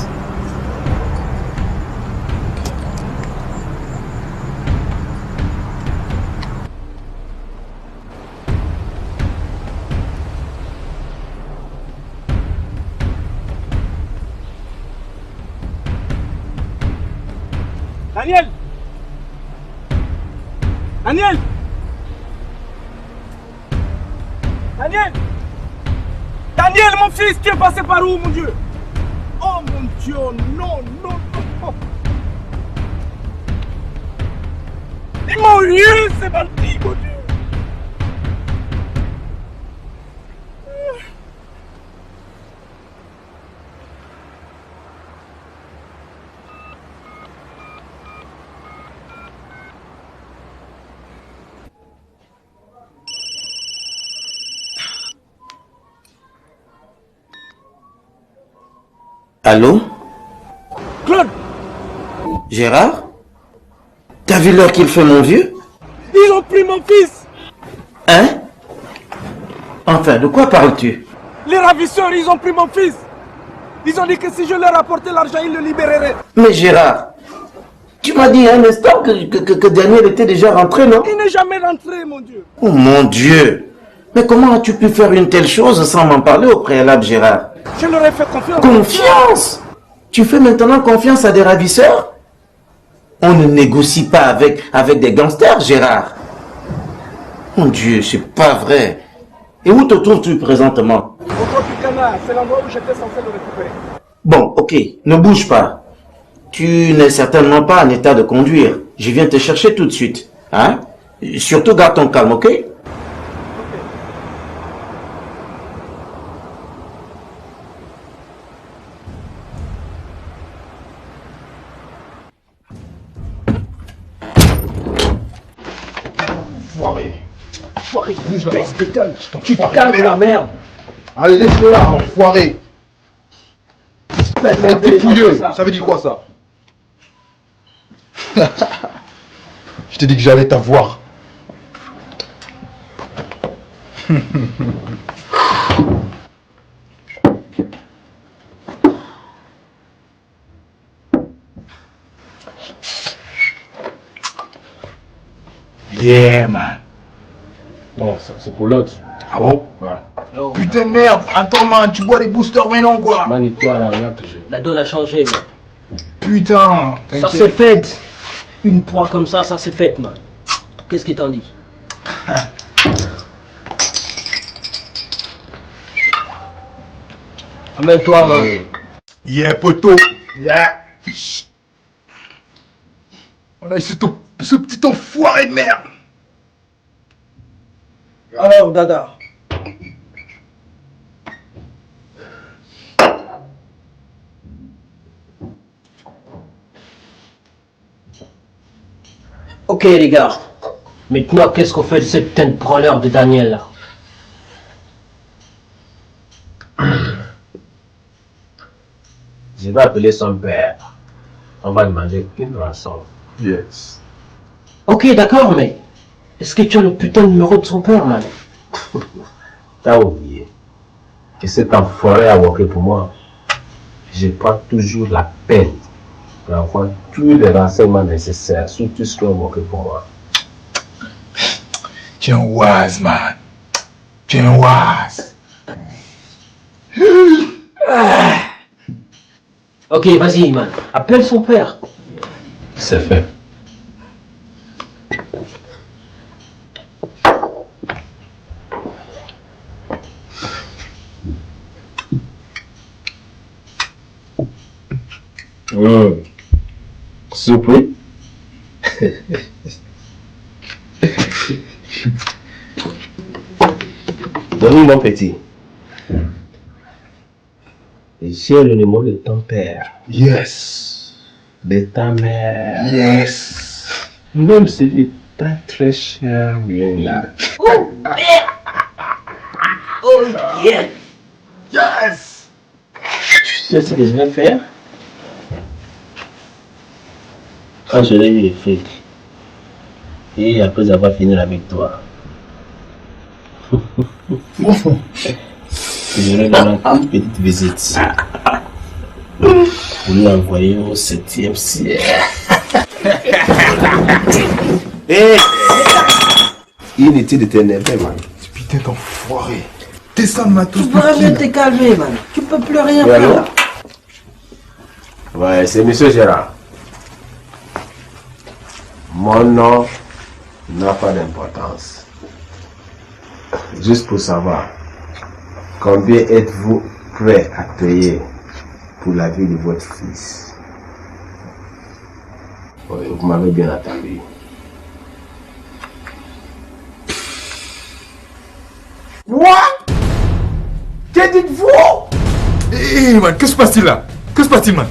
Daniel! Daniel! Daniel! Daniel, mon fils, tu es passé par où, mon Dieu? Oh mon Dieu, non, non, non! Ils m'ont eu, ces bandits, mon Dieu! Allô? Claude! Gérard? T'as vu l'heure qu'il fait, mon vieux? Ils ont pris mon fils! Hein? Enfin, de quoi parles-tu? Les ravisseurs, ils ont pris mon fils! Ils ont dit que si je leur apportais l'argent, ils le libéreraient! Mais Gérard, tu m'as dit un instant que Daniel était déjà rentré, non? Il n'est jamais rentré, mon Dieu! Oh mon Dieu! Mais comment as-tu pu faire une telle chose sans m'en parler au préalable, Gérard? Je leur ai fait confiance! Confiance? Tu fais maintenant confiance à des ravisseurs? On ne négocie pas avec des gangsters, Gérard. Mon Dieu, c'est pas vrai. Et où te trouves-tu présentement? Au Tropicana, c'est l'endroit où j'étais censé le récupérer. Bon, ok, ne bouge pas. Tu n'es certainement pas en état de conduire. Je viens te chercher tout de suite. Hein? Surtout garde ton calme, ok? Enfoiré, bouge là. Tu te calmes la merde. Allez, laisse-le là, enfoiré. T'es pouilleux, ça veut dire quoi ça? Je t'ai dit que j'allais t'avoir. Yeah, man. Bon, ça c'est pour l'autre. Ah bon? Ouais. Putain de merde, attends man, tu bois des boosters maintenant quoi? Man, et toi là, regarde que j'ai. La donne a changé, man. Putain, Ça c'est fait. Une proie comme ça c'est fait, man. Qu'est-ce qu'il t'en dit? Amène-toi, man. Yeah, poteau. Yeah. On a eu ce petit enfoiré de merde. Alors, Dada. Ok les gars, maintenant qu'est-ce qu'on fait de cette putain de branleur de Daniel là? Je vais appeler son père. On va demander une rançon. Yes. Ok d'accord, mais est-ce que tu as le putain de numéro de son père, man? T'as oublié que cet enfoiré a worké pour moi. Je prends toujours la peine pour avoir tous les renseignements nécessaires sur tout ce qui a worké pour moi. Tu es un wise, man. Tu es un wise. Ok, vas-y, man. Appelle son père. C'est fait. Surpris? Donne-moi mon petit. J'ai le numéro de ton père. Yes. De ta mère. Yes. Même si il est pas très cher, oui. Oh yeah. Yes. Tu sais ce que je vais faire? Quand je l'ai eu les fric, et après avoir fini avec toi, je lui donne une petite visite pour lui envoyer au 7e ciel. Hé! Inutile de t'énerver, man. Putain d'enfoiré. Descends ma tous. Tu pourrais bien te calmer, man. Tu peux plus rien Oui, faire allô? là. Ouais, c'est monsieur Gérard. Mon nom n'a pas d'importance. Juste pour savoir, combien êtes-vous prêt à payer pour la vie de votre fils? Oui, vous m'avez bien attendu. Quoi? Que dites-vous? Hé, man, qu'est-ce qui se passe-t-il là? Que se passe-t-il, man?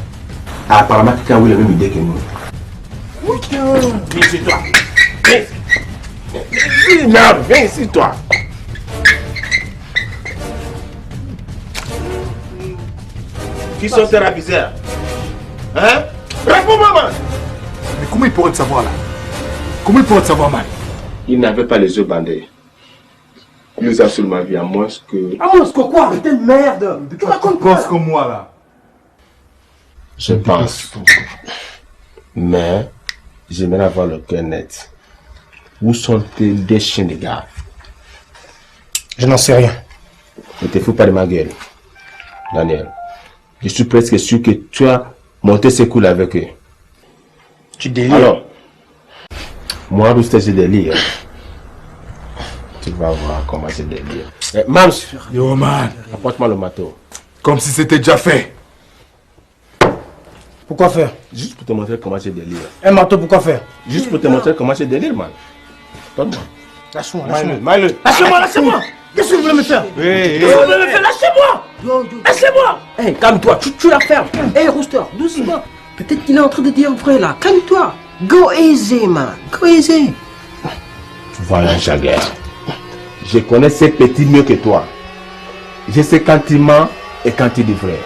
Apparemment, quelqu'un a eu la même idée que nous. Putain! Viens ici, toi! Viens! Viens ici, toi! Qui sont tes ravisseurs? Hein? Réponds-moi, man! Mais comment il pourrait te savoir là? Comment il pourrait te savoir, man? Il n'avait pas les yeux bandés. Il nous a seulement vu à moins que... Ah, mon sco quoi? Putain de merde! Tu racontes quoi? Pense comme moi là. Je pense. Mais j'aimerais avoir le cœur net. Où sont tes deux chiens de garde? Je n'en sais rien. Ne te fous pas de ma gueule, Daniel. Je suis presque sûr que tu as monté ce coups avec eux. Tu délires. Alors, moi, je te délire. Tu vas voir comment c'est délire. Mams, yo man, apporte-moi le marteau. Comme si c'était déjà fait. Pourquoi faire? Juste pour te montrer comment c'est délire. Un marteau, pourquoi faire? Juste pour te montrer comment c'est délire, man. Donne-moi. Lâche-moi, lâche-moi. Maille-le. Lâchez-moi, lâchez-moi! Qu'est-ce que vous voulez me faire? Hey, Qu'est-ce que vous voulez me faire? Lâchez-moi! Lâchez-moi! Hé, calme-toi, tu la fermes. Hé, Rooster, doucement. Peut-être qu'il est en train de dire vrai là. Calme-toi. Go easy, man. Go easy. Voilà, Jagger. Je connais ces petits mieux que toi. Je sais quand il ment et quand il dit vrai.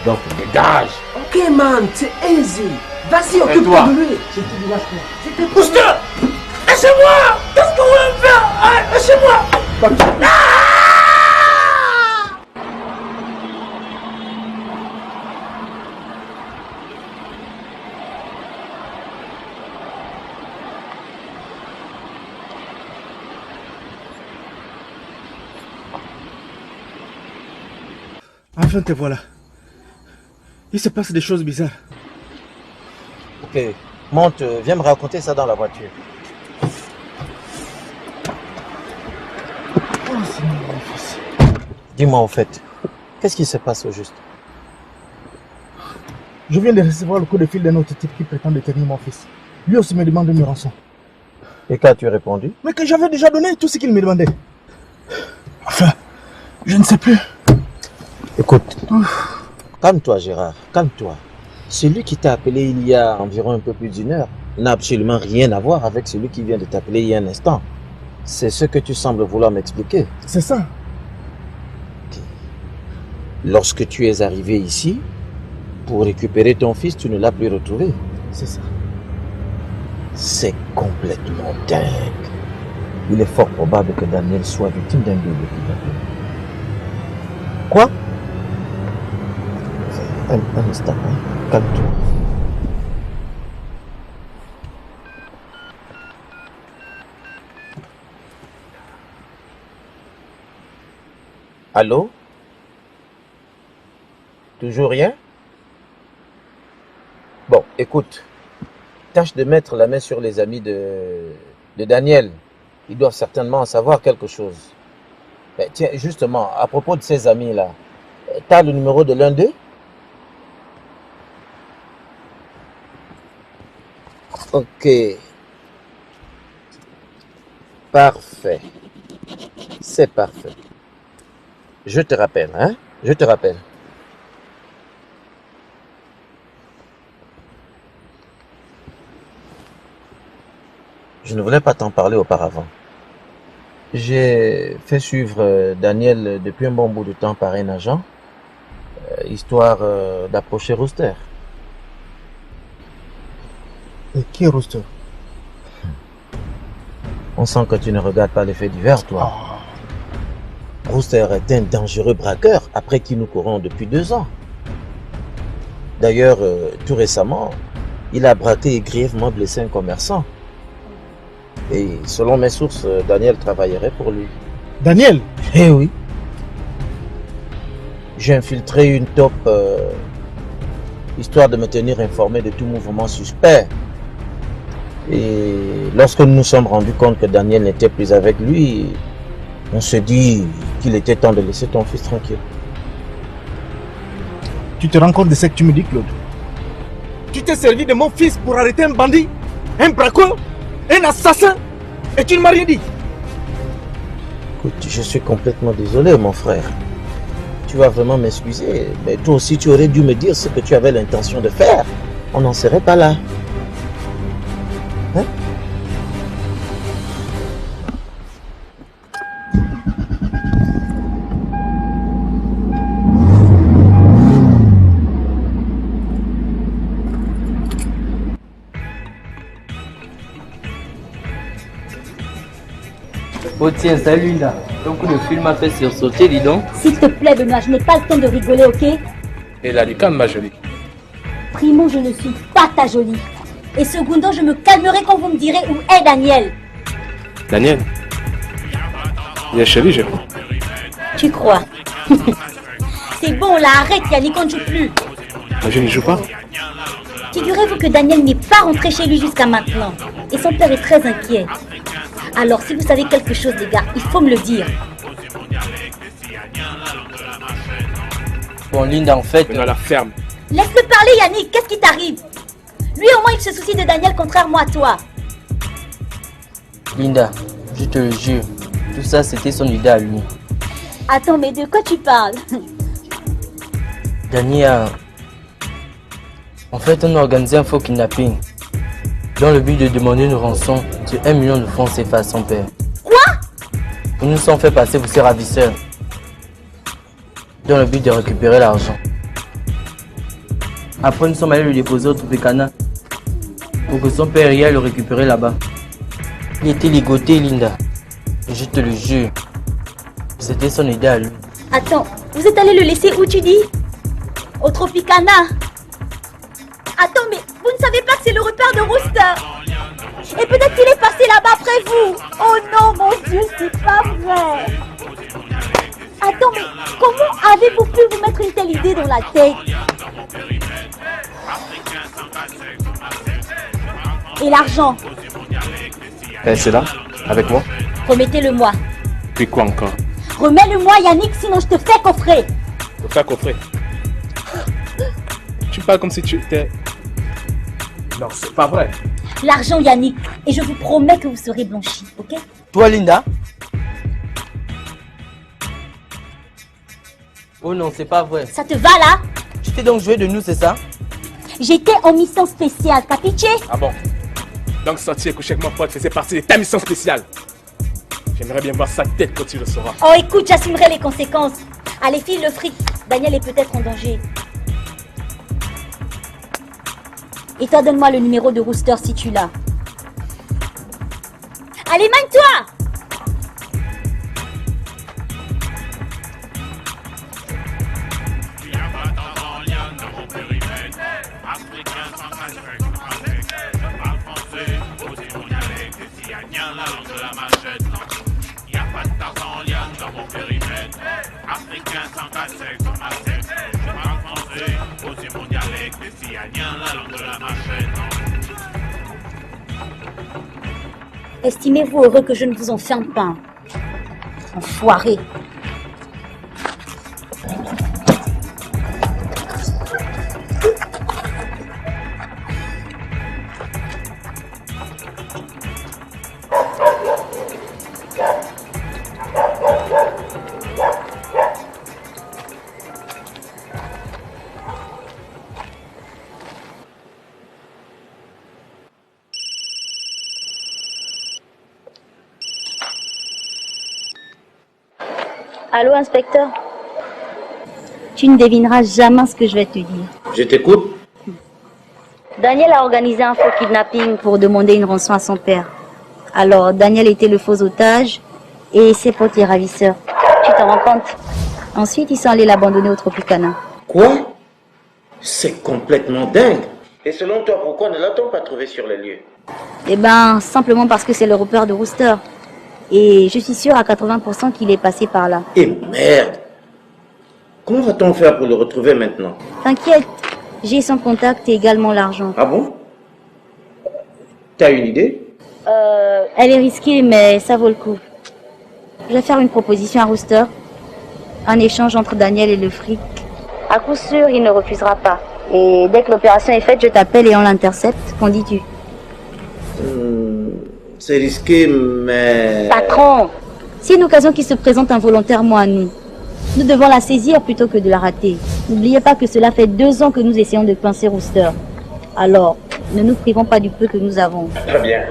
Donc, dégage. Ok, man, c'est easy. Vas-y, occupe-toi de lui. Je te dis, lâche-moi. C'était Rooster! Lâchez-moi! Qu'est-ce que vous voulez me faire? Ah, lâchez-moi! Enfin te voilà. Il se passe des choses bizarres. Ok, monte, viens me raconter ça dans la voiture. Oh, c'est mon fils. Dis-moi au fait, qu'est-ce qui se passe au juste? Je viens de recevoir le coup de fil d'un autre type qui prétend détenir mon fils. Lui aussi me demande une rançon. Et qu'as-tu répondu? Mais que j'avais déjà donné tout ce qu'il me demandait. Enfin, je ne sais plus. Écoute, calme-toi Gérard, calme-toi. Celui qui t'a appelé il y a environ un peu plus d'1 heure n'a absolument rien à voir avec celui qui vient de t'appeler il y a un instant. C'est ce que tu sembles vouloir m'expliquer. C'est ça. Lorsque tu es arrivé ici, pour récupérer ton fils, tu ne l'as plus retrouvé. C'est ça. C'est complètement dingue. Il est fort probable que Daniel soit victime d'un double kidnapping. Quoi? Un instant, hein? Calme-toi. Allô? Toujours rien? Bon, écoute, tâche de mettre la main sur les amis de Daniel. Ils doivent certainement en savoir quelque chose. Mais tiens, justement, à propos de ces amis-là, tu as le numéro de l'un d'eux? Ok. Parfait. C'est parfait. Je te rappelle, hein? Je te rappelle. Je ne voulais pas t'en parler auparavant. J'ai fait suivre Daniel depuis un bon bout de temps par un agent, histoire d'approcher Rooster. Et qui est Rooster? On sent que tu ne regardes pas les faits divers, toi. Rooster est un dangereux braqueur après qui nous courons depuis 2 ans. D'ailleurs, tout récemment, il a braqué et grièvement blessé un commerçant. Et selon mes sources, Daniel travaillerait pour lui. Daniel? Eh oui. J'ai infiltré une top histoire de me tenir informé de tout mouvement suspect. Et lorsque nous nous sommes rendus compte que Daniel n'était plus avec lui, on s'est dit qu'il était temps de laisser ton fils tranquille. Tu te rends compte de ce que tu me dis, Claude? Tu t'es servi de mon fils pour arrêter un bandit, un braqueur, un assassin, et tu ne m'as rien dit. Écoute, je suis complètement désolé, mon frère. Tu vas vraiment m'excuser, mais toi aussi tu aurais dû me dire ce que tu avais l'intention de faire. On n'en serait pas là. Hein? Oh tiens, salut là. Donc le film m'a fait sursauter, dis donc. S'il te plaît, Benoît, je n'ai pas le temps de rigoler, ok? Et là, du calme, ma jolie. Primo, je ne suis pas ta jolie. Et secondo, je me calmerai quand vous me direz où est Daniel. Daniel, il est chez lui, je crois. Tu crois? C'est bon là, arrête Yannick, on ne joue plus. Mais je ne joue pas. Figurez-vous que Daniel n'est pas rentré chez lui jusqu'à maintenant. Et son père est très inquiet. Alors si vous savez quelque chose les gars, il faut me le dire. Bon Linda, en fait... Dans la ferme. Laisse-le parler Yannick, qu'est-ce qui t'arrive? Lui au moins il se soucie de Daniel contrairement à toi. Linda, je te le jure, tout ça c'était son idée à lui. Attends, mais de quoi tu parles? Daniel, en fait on a organisé un faux kidnapping dans le but de demander une rançon de 1 million de francs CFA à son père. Quoi? Ils nous sont fait passer pour ses ravisseurs dans le but de récupérer l'argent. Après nous sommes allés le déposer au Tropicana pour que son père y aille le récupérer là-bas. Il était ligoté, Linda. Je te le jure. C'était son idée à lui. Attends, vous êtes allé le laisser où tu dis? Au Tropicana. Attends, mais vous ne savez pas que c'est le repère de Rooster? Et peut-être qu'il est passé là-bas après vous. Oh non, mon Dieu, c'est pas vrai. Attends, mais comment avez-vous pu vous mettre une telle idée dans la tête? Et l'argent? C'est là, avec moi. Remettez-le-moi. Puis quoi encore? Remets-le-moi, Yannick, sinon je te fais coffrer. Te faire coffrer. Tu parles comme si tu étais... Non, c'est pas vrai. L'argent, Yannick, et je vous promets que vous serez blanchi, ok? Toi, Linda? Oh non, c'est pas vrai. Ça te va là? Tu t'es donc joué de nous, c'est ça? J'étais en mission spéciale, capiché? Ah bon? Donc sentir que chaque pote faisait partie de ta mission spéciale. J'aimerais bien voir sa tête quand tu le sauras. Oh écoute, j'assumerai les conséquences. Allez, file le fric. Daniel est peut-être en danger. Et toi, donne-moi le numéro de Rooster si tu l'as. Allez, mène-toi! Estimez-vous heureux que je ne vous enferme pas. Enfoiré. Allô, inspecteur? Tu ne devineras jamais ce que je vais te dire. Je t'écoute. Daniel a organisé un faux kidnapping pour demander une rançon à son père. Alors, Daniel était le faux otage et ses potes les ravisseurs. Tu t'en rends compte? Ensuite, ils sont allés l'abandonner au Tropicana. Quoi? C'est complètement dingue. Et selon toi, pourquoi ne l'a-t-on pas trouvé sur les lieux? Eh ben, simplement parce que c'est le repère de Rooster. Et je suis sûre à 80% qu'il est passé par là. Et merde! Comment va-t-on faire pour le retrouver maintenant? T'inquiète, j'ai son contact et également l'argent. Ah bon? T'as une idée? Elle est risquée, mais ça vaut le coup. Je vais faire une proposition à Rooster. Un échange entre Daniel et le fric. À coup sûr, il ne refusera pas. Et dès que l'opération est faite, je t'appelle et on l'intercepte. Qu'en dis-tu? C'est risqué, mais... Patron, c'est une occasion qui se présente involontairement à nous. Nous devons la saisir plutôt que de la rater. N'oubliez pas que cela fait 2 ans que nous essayons de pincer Rooster. Alors, ne nous privons pas du peu que nous avons. Très bien.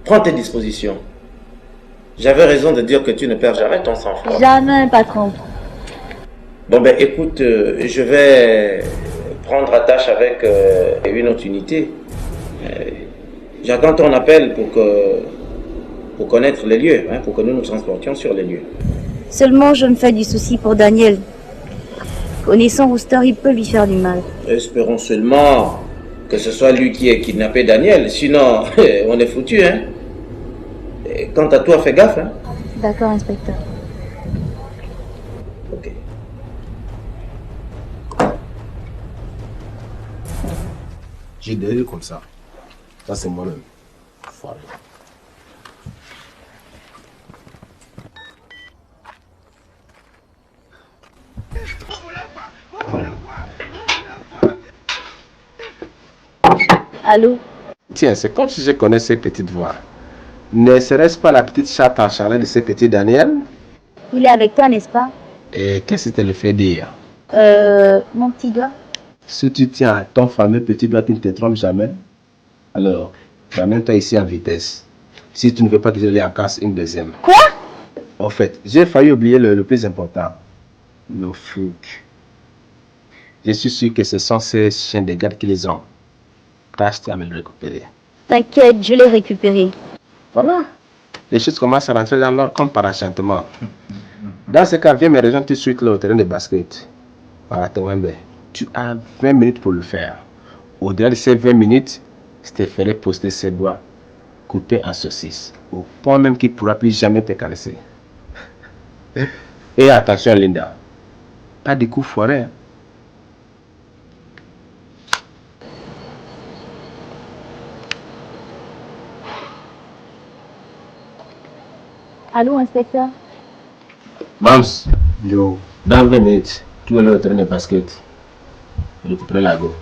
Prends tes dispositions. J'avais raison de dire que tu ne perds jamais ton sang-froid. Jamais, patron. Bon ben écoute, je vais prendre attache avec une autre unité. J'attends ton appel pour connaître les lieux, hein, pour que nous nous transportions sur les lieux. Seulement, je me fais du souci pour Daniel. Connaissant Rooster, il peut lui faire du mal. Espérons seulement que ce soit lui qui ait kidnappé Daniel, sinon on est foutu, hein. Et quant à toi, fais gaffe, hein. D'accord, inspecteur. Ok. J'ai des yeux comme ça. Ça, c'est moi-même. Foiré. Allô? Tiens, c'est comme si je connaissais cette petite voix. Ne serait-ce pas la petite chatte en charlet de ce petit Daniel? Il est avec toi, n'est-ce pas? Et qu'est-ce que tu le fais dire? Mon petit doigt. Si tu tiens à ton fameux petit doigt qui ne te trompe jamais, alors, ramène-toi ici en vitesse. Si tu ne veux pas que je lui en casse une deuxième. Quoi? En fait, j'ai failli oublier le plus important. Le fric. Je suis sûr que ce sont ces chiens de garde qui les ont. Tâche-toi à me le récupérer. T'inquiète, je l'ai récupéré. Voilà. Les choses commencent à rentrer dans l'ordre comme par enchantement. Dans ce cas, viens me rejoindre tout de suite là, au terrain de basket. Voilà, Towembe. Tu as 20 minutes pour le faire. Au-delà de ces 20 minutes, je te ferai poster ses doigts coupés en saucisses. Au point même qu'il ne pourra plus jamais te caresser. Et attention, Linda. Pas de coups foirés. Allô, inspecteur? Mams, yo, dans 20 minutes, tu vas aller au terrain de basket. Récupérer la go.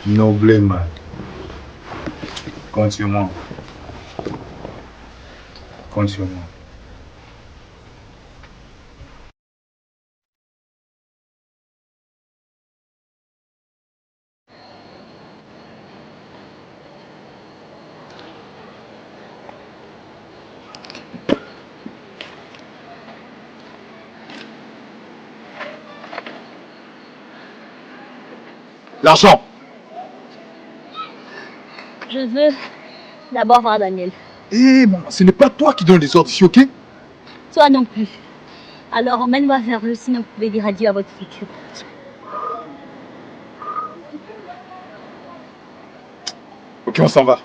Noblement. Continuons. Continuons. L'argent. Je veux d'abord voir Daniel. Eh, maman, ce n'est pas toi qui donnes les ordres ici, ok? Toi non plus. Alors emmène-moi vers eux, sinon vous pouvez dire adieu à votre futur. Ok, on s'en va.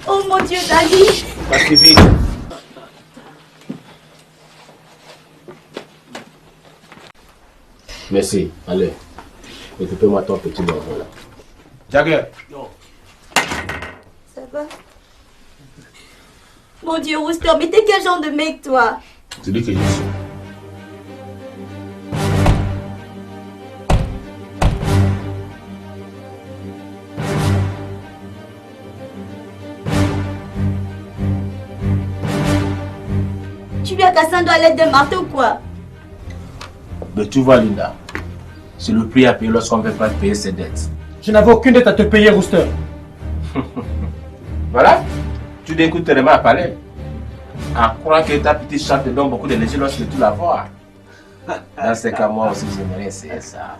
Oh mon Dieu, Dani! Pas si vite. Merci, allez. Occupez-moi ton petit bonbon là. Jagger. Ça va? Mon Dieu, Rooster, mais t'es quel genre de mec, toi? C'est lui que je suis. Tu lui as cassé un doigt à l'aide d'un marteau ou quoi? Mais tu vois, Linda, c'est le prix à payer lorsqu'on ne veut pas payer ses dettes. Je n'avais aucune dette à te payer, Rooster. Voilà, tu d'écoutes tellement à parler. En croyant que ta petite chatte te donne beaucoup d'énergie lorsque tu la vois. Dans ce cas, moi aussi, j'aimerais essayer ça.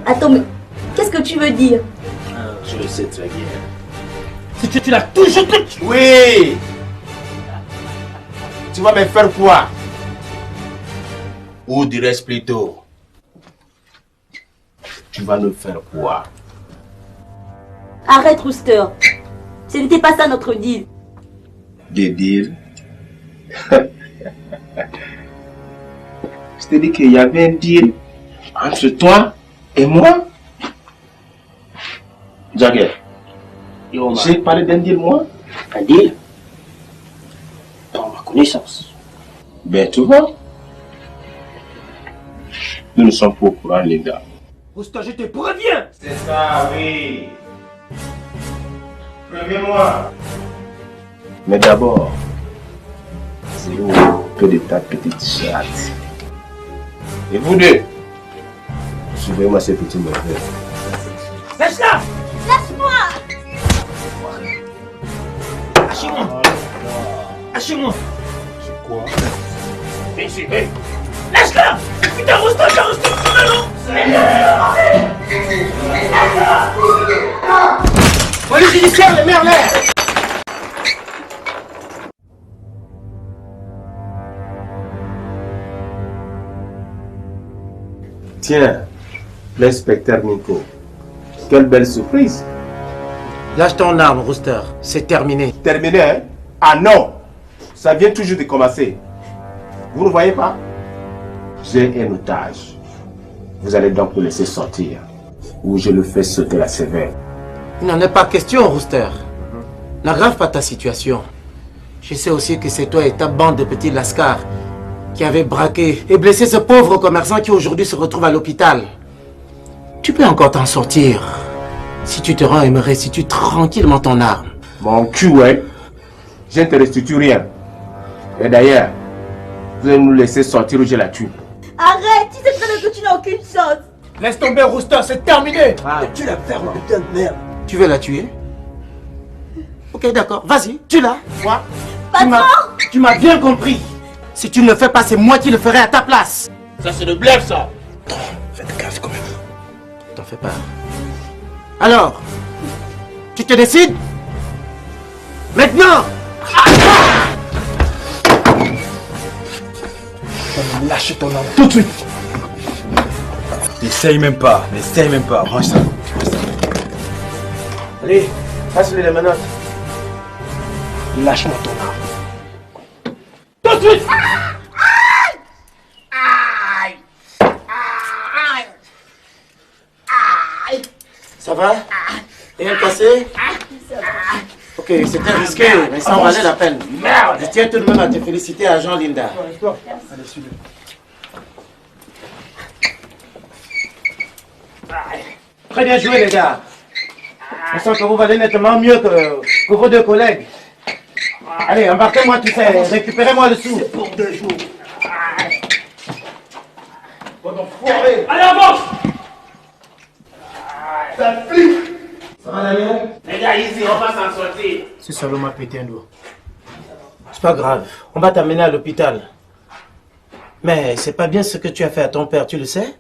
Attends, mais qu'est-ce que tu veux dire? Je le sais très bien. Si tu l'as toujours tout. Oui! Tu vas me faire quoi? Ou dirais-je plutôt, tu vas nous faire quoi? Arrête, Rooster. Ce n'était pas ça notre deal. Des deals? Je t'ai dit qu'il y avait un deal entre toi et moi? Jagger, j'ai parlé d'un deal, moi? Un deal? Dans ma connaissance. Ben, tu vois, nous ne sommes pas au courant, Linda. Rooster, je te préviens. C'est ça, oui. Préviens-moi. Mais d'abord, c'est où que de ta petite chatte. Et vous deux, suivez-moi ces petits mauvais. Lâche-la! Lâche-moi! Lâchez-moi! Lâchez-moi! C'est quoi? Ici, hé! Lâche-la! Putain, Rooster, j'ai reçu le police judiciaire, les merdes! Tiens, l'inspecteur Nico. Quelle belle surprise. Lâche ton arme, Rooster. C'est terminé. Terminé, hein? Ah non! Ça vient toujours de commencer. Vous ne voyez pas? J'ai un otage. Vous allez donc le laisser sortir. Ou je le fais sauter la sévère. Il n'en est pas question, Rooster. N'aggrave pas ta situation. Je sais aussi que c'est toi et ta bande de petits lascars qui avez braqué et blessé ce pauvre commerçant qui aujourd'hui se retrouve à l'hôpital. Tu peux encore t'en sortir si tu te rends et me restitues tranquillement ton arme. Mon cul, ouais. Je ne te restitue rien. Et d'ailleurs, vous allez nous laisser sortir ou je la tue. Arrête, tu sais très bien que tu n'as aucune chance. Laisse tomber, Rooster, c'est terminé. Tu la fermes, putain de merde. Tu veux la tuer? Ok, d'accord. Vas-y, tue-la. Quoi? Tu m'as bien compris. Si tu ne le fais pas, c'est moi qui le ferai à ta place. Ça, c'est de blef, ça. Faites gaffe quand même. T'en fais pas. Alors, tu te décides? Maintenant! Lâche ton arme tout de suite. N'essaye même pas, range ça. Allez, passe-lui les menottes. Lâche-moi ton arme. Tout de suite! Ça va? Rien cassé? Ok, c'était risqué, mais ça en valait la peine. Merde! Je tiens tout de même à te féliciter, agent Linda. Allez, suis-le. Très bien joué, les gars. Je sens que vous valez nettement mieux que vos deux collègues. Allez, embarquez-moi tous ces, récupérez-moi le sou. C'est pour 2 jours. Allez, avance! Ça flippe! Ça va, Daniel? Les gars, ici, on va s'en sortir. Ce salaud m'a pété un doigt. C'est pas grave, on va t'amener à l'hôpital. Mais c'est pas bien ce que tu as fait à ton père, tu le sais?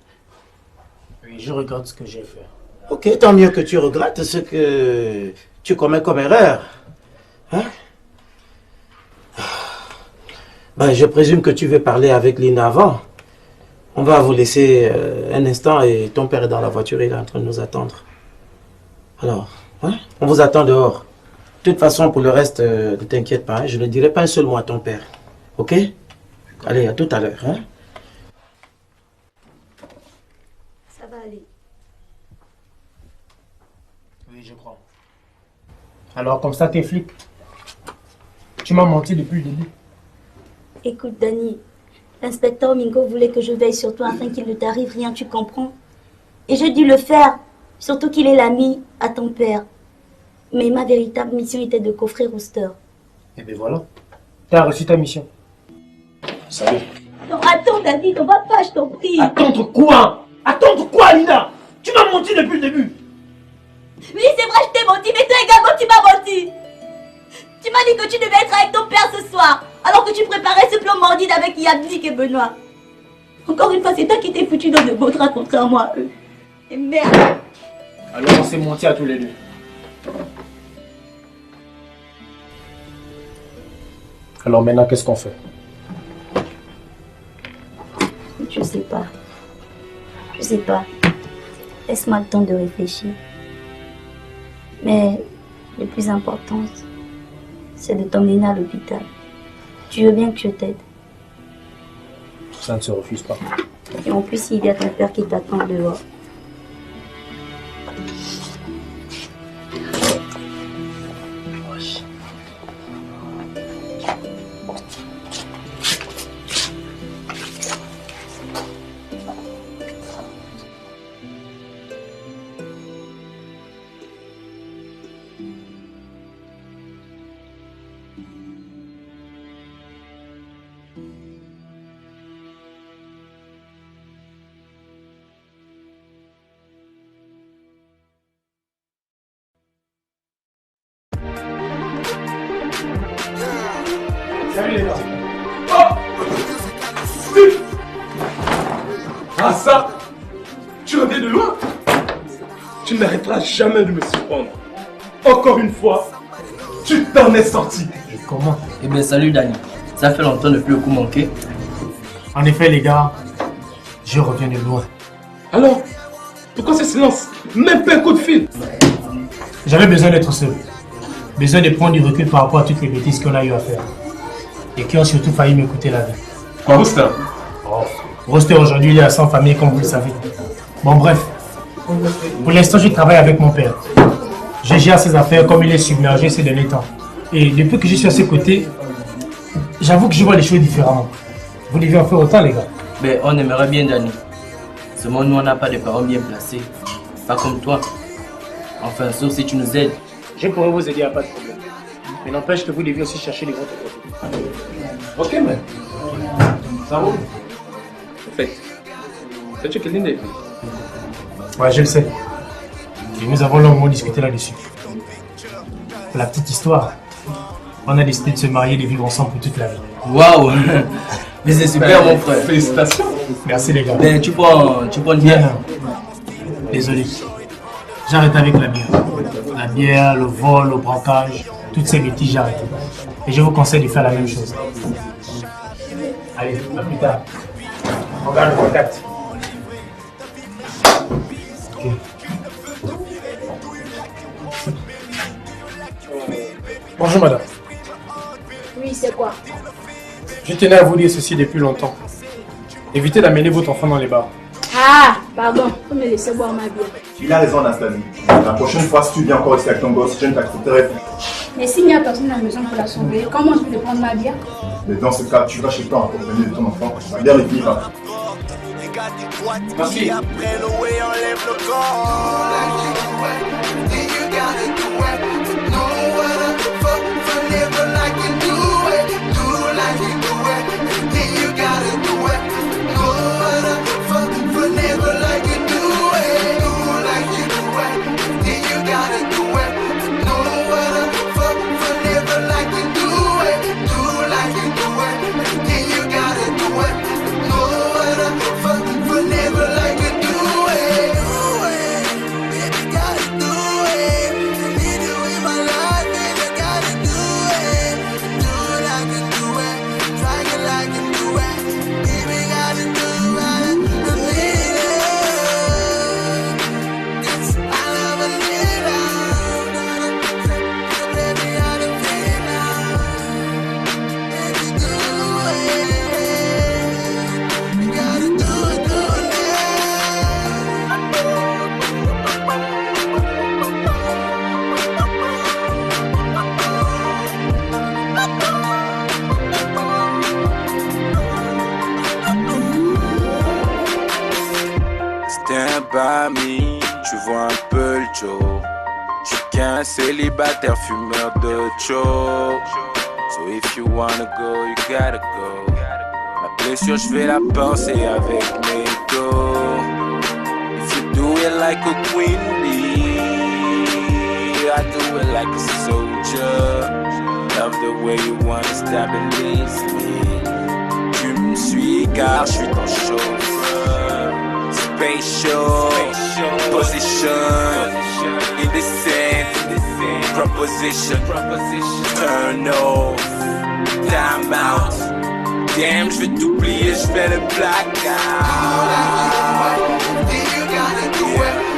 Oui, je regrette ce que j'ai fait. Ok, tant mieux que tu regrettes ce que tu commets comme erreur. Hein? Ben, je présume que tu veux parler avec Lina avant. On va vous laisser un instant et ton père est dans la voiture, il est en train de nous attendre. Alors, hein? On vous attend dehors. De toute façon, pour le reste, ne t'inquiète pas, hein? Je ne dirai pas un seul mot à ton père. Ok? Allez, à tout à l'heure. Hein? Ça va aller. Oui, je crois. Alors, comme ça, t'es flic. Tu m'as menti depuis le début. Écoute, Dani, l'inspecteur Mingo voulait que je veille sur toi afin qu'il ne t'arrive rien, tu comprends? Et j'ai dû le faire, surtout qu'il est l'ami à ton père. Mais ma véritable mission était de coffrer Rooster. Et bien voilà. Tu as reçu ta mission. Salut. Non, attends, David, on va pas, je t'en prie. Attendre quoi? Attendre quoi, Lina? Tu m'as menti depuis le début. Oui, c'est vrai, je t'ai menti, mais toi également, tu m'as menti. Tu m'as dit que tu devais être avec ton père ce soir, alors que tu préparais ce plan mordide avec Yabnik et Benoît. Encore une fois, c'est toi qui t'es foutu dans de beaux draps contrairement à eux. Et merde. Alors on s'est menti à tous les deux. Alors maintenant, qu'est-ce qu'on fait? Je sais pas. Je sais pas. Laisse-moi le temps de réfléchir. Mais le plus important, c'est de t'emmener à l'hôpital. Tu veux bien que je t'aide? Ça ne se refuse pas. Et en plus, il y a ton père qui t'attend dehors. Salut les gars. Oh! Steve! Ah ça! Tu reviens de loin? Tu n'arrêteras jamais de me surprendre. Encore une fois, tu t'en es sorti. Et comment? Eh bien salut Dani. Ça fait longtemps de plus le coup manqué. En effet les gars, je reviens de loin. Alors, pourquoi ce silence? Même pas un coup de fil. J'avais besoin d'être seul. Besoin de prendre du recul par rapport à toutes les bêtises qu'on a eu à faire. Et qui ont surtout failli me coûter la vie. Quoi, Roster? Oh, Roster aujourd'hui il est à 100 familles comme vous le savez. Bon bref, pour l'instant je travaille avec mon père. Je gère ses affaires comme il est submergé ces derniers temps. Et depuis que je suis à ses côtés, j'avoue que je vois les choses différemment. Vous devez en faire autant les gars. Ben on aimerait bien Dani. Seulement nous on n'a pas de parents bien placés. Pas comme toi. Enfin sauf si tu nous aides. Je pourrais vous aider à pas de problème. Mais n'empêche que vous devez aussi chercher les votre côté. Ok, mais. Ça roule. En fait, sais-tu que Linda est venue? Ouais, je le sais. Et nous avons longuement discuté là-dessus. Pour la petite histoire, on a décidé de se marier et de vivre ensemble pour toute la vie. Waouh! Mais c'est super mon frère. Félicitations. Merci les gars. Ben tu prends une bière. Désolé. J'arrête avec la bière. La bière, le vol, le braquage, toutes ces bêtises, j'arrête. Et je vous conseille de faire la même chose. Allez, à plus tard. On garde le contact. Ok. Bonjour madame. c'est quoi? Je tenais à vous dire ceci depuis longtemps. Évitez d'amener votre enfant dans les bars. Ah, pardon, faut me laisser boire ma bière. Il a raison, Anastasie. La prochaine fois, si tu viens encore ici avec ton gosse, je ne t'accepterai plus. Mais s'il n'y a personne à la maison pour la sauver, comment je peux prendre ma bière? Mais dans ce cas, tu vas chez toi en compagnie de ton enfant. La bière ne finira. Merci. Stand by me, tu vois un peu le Joe. Je suis qu'un célibataire fumeur de Joe. So if you wanna go, you gotta go. Ma blessure, je vais la penser avec mes dos. If you do it like a queen bee, I do it like a soldier. Love the way you wanna stab and release me. Tu me suis car je suis ton chauffeur. Spatial, position, indecent, proposition, turn off, time out. Damn, je vais t'oublier, je fais le blackout. You gotta do it.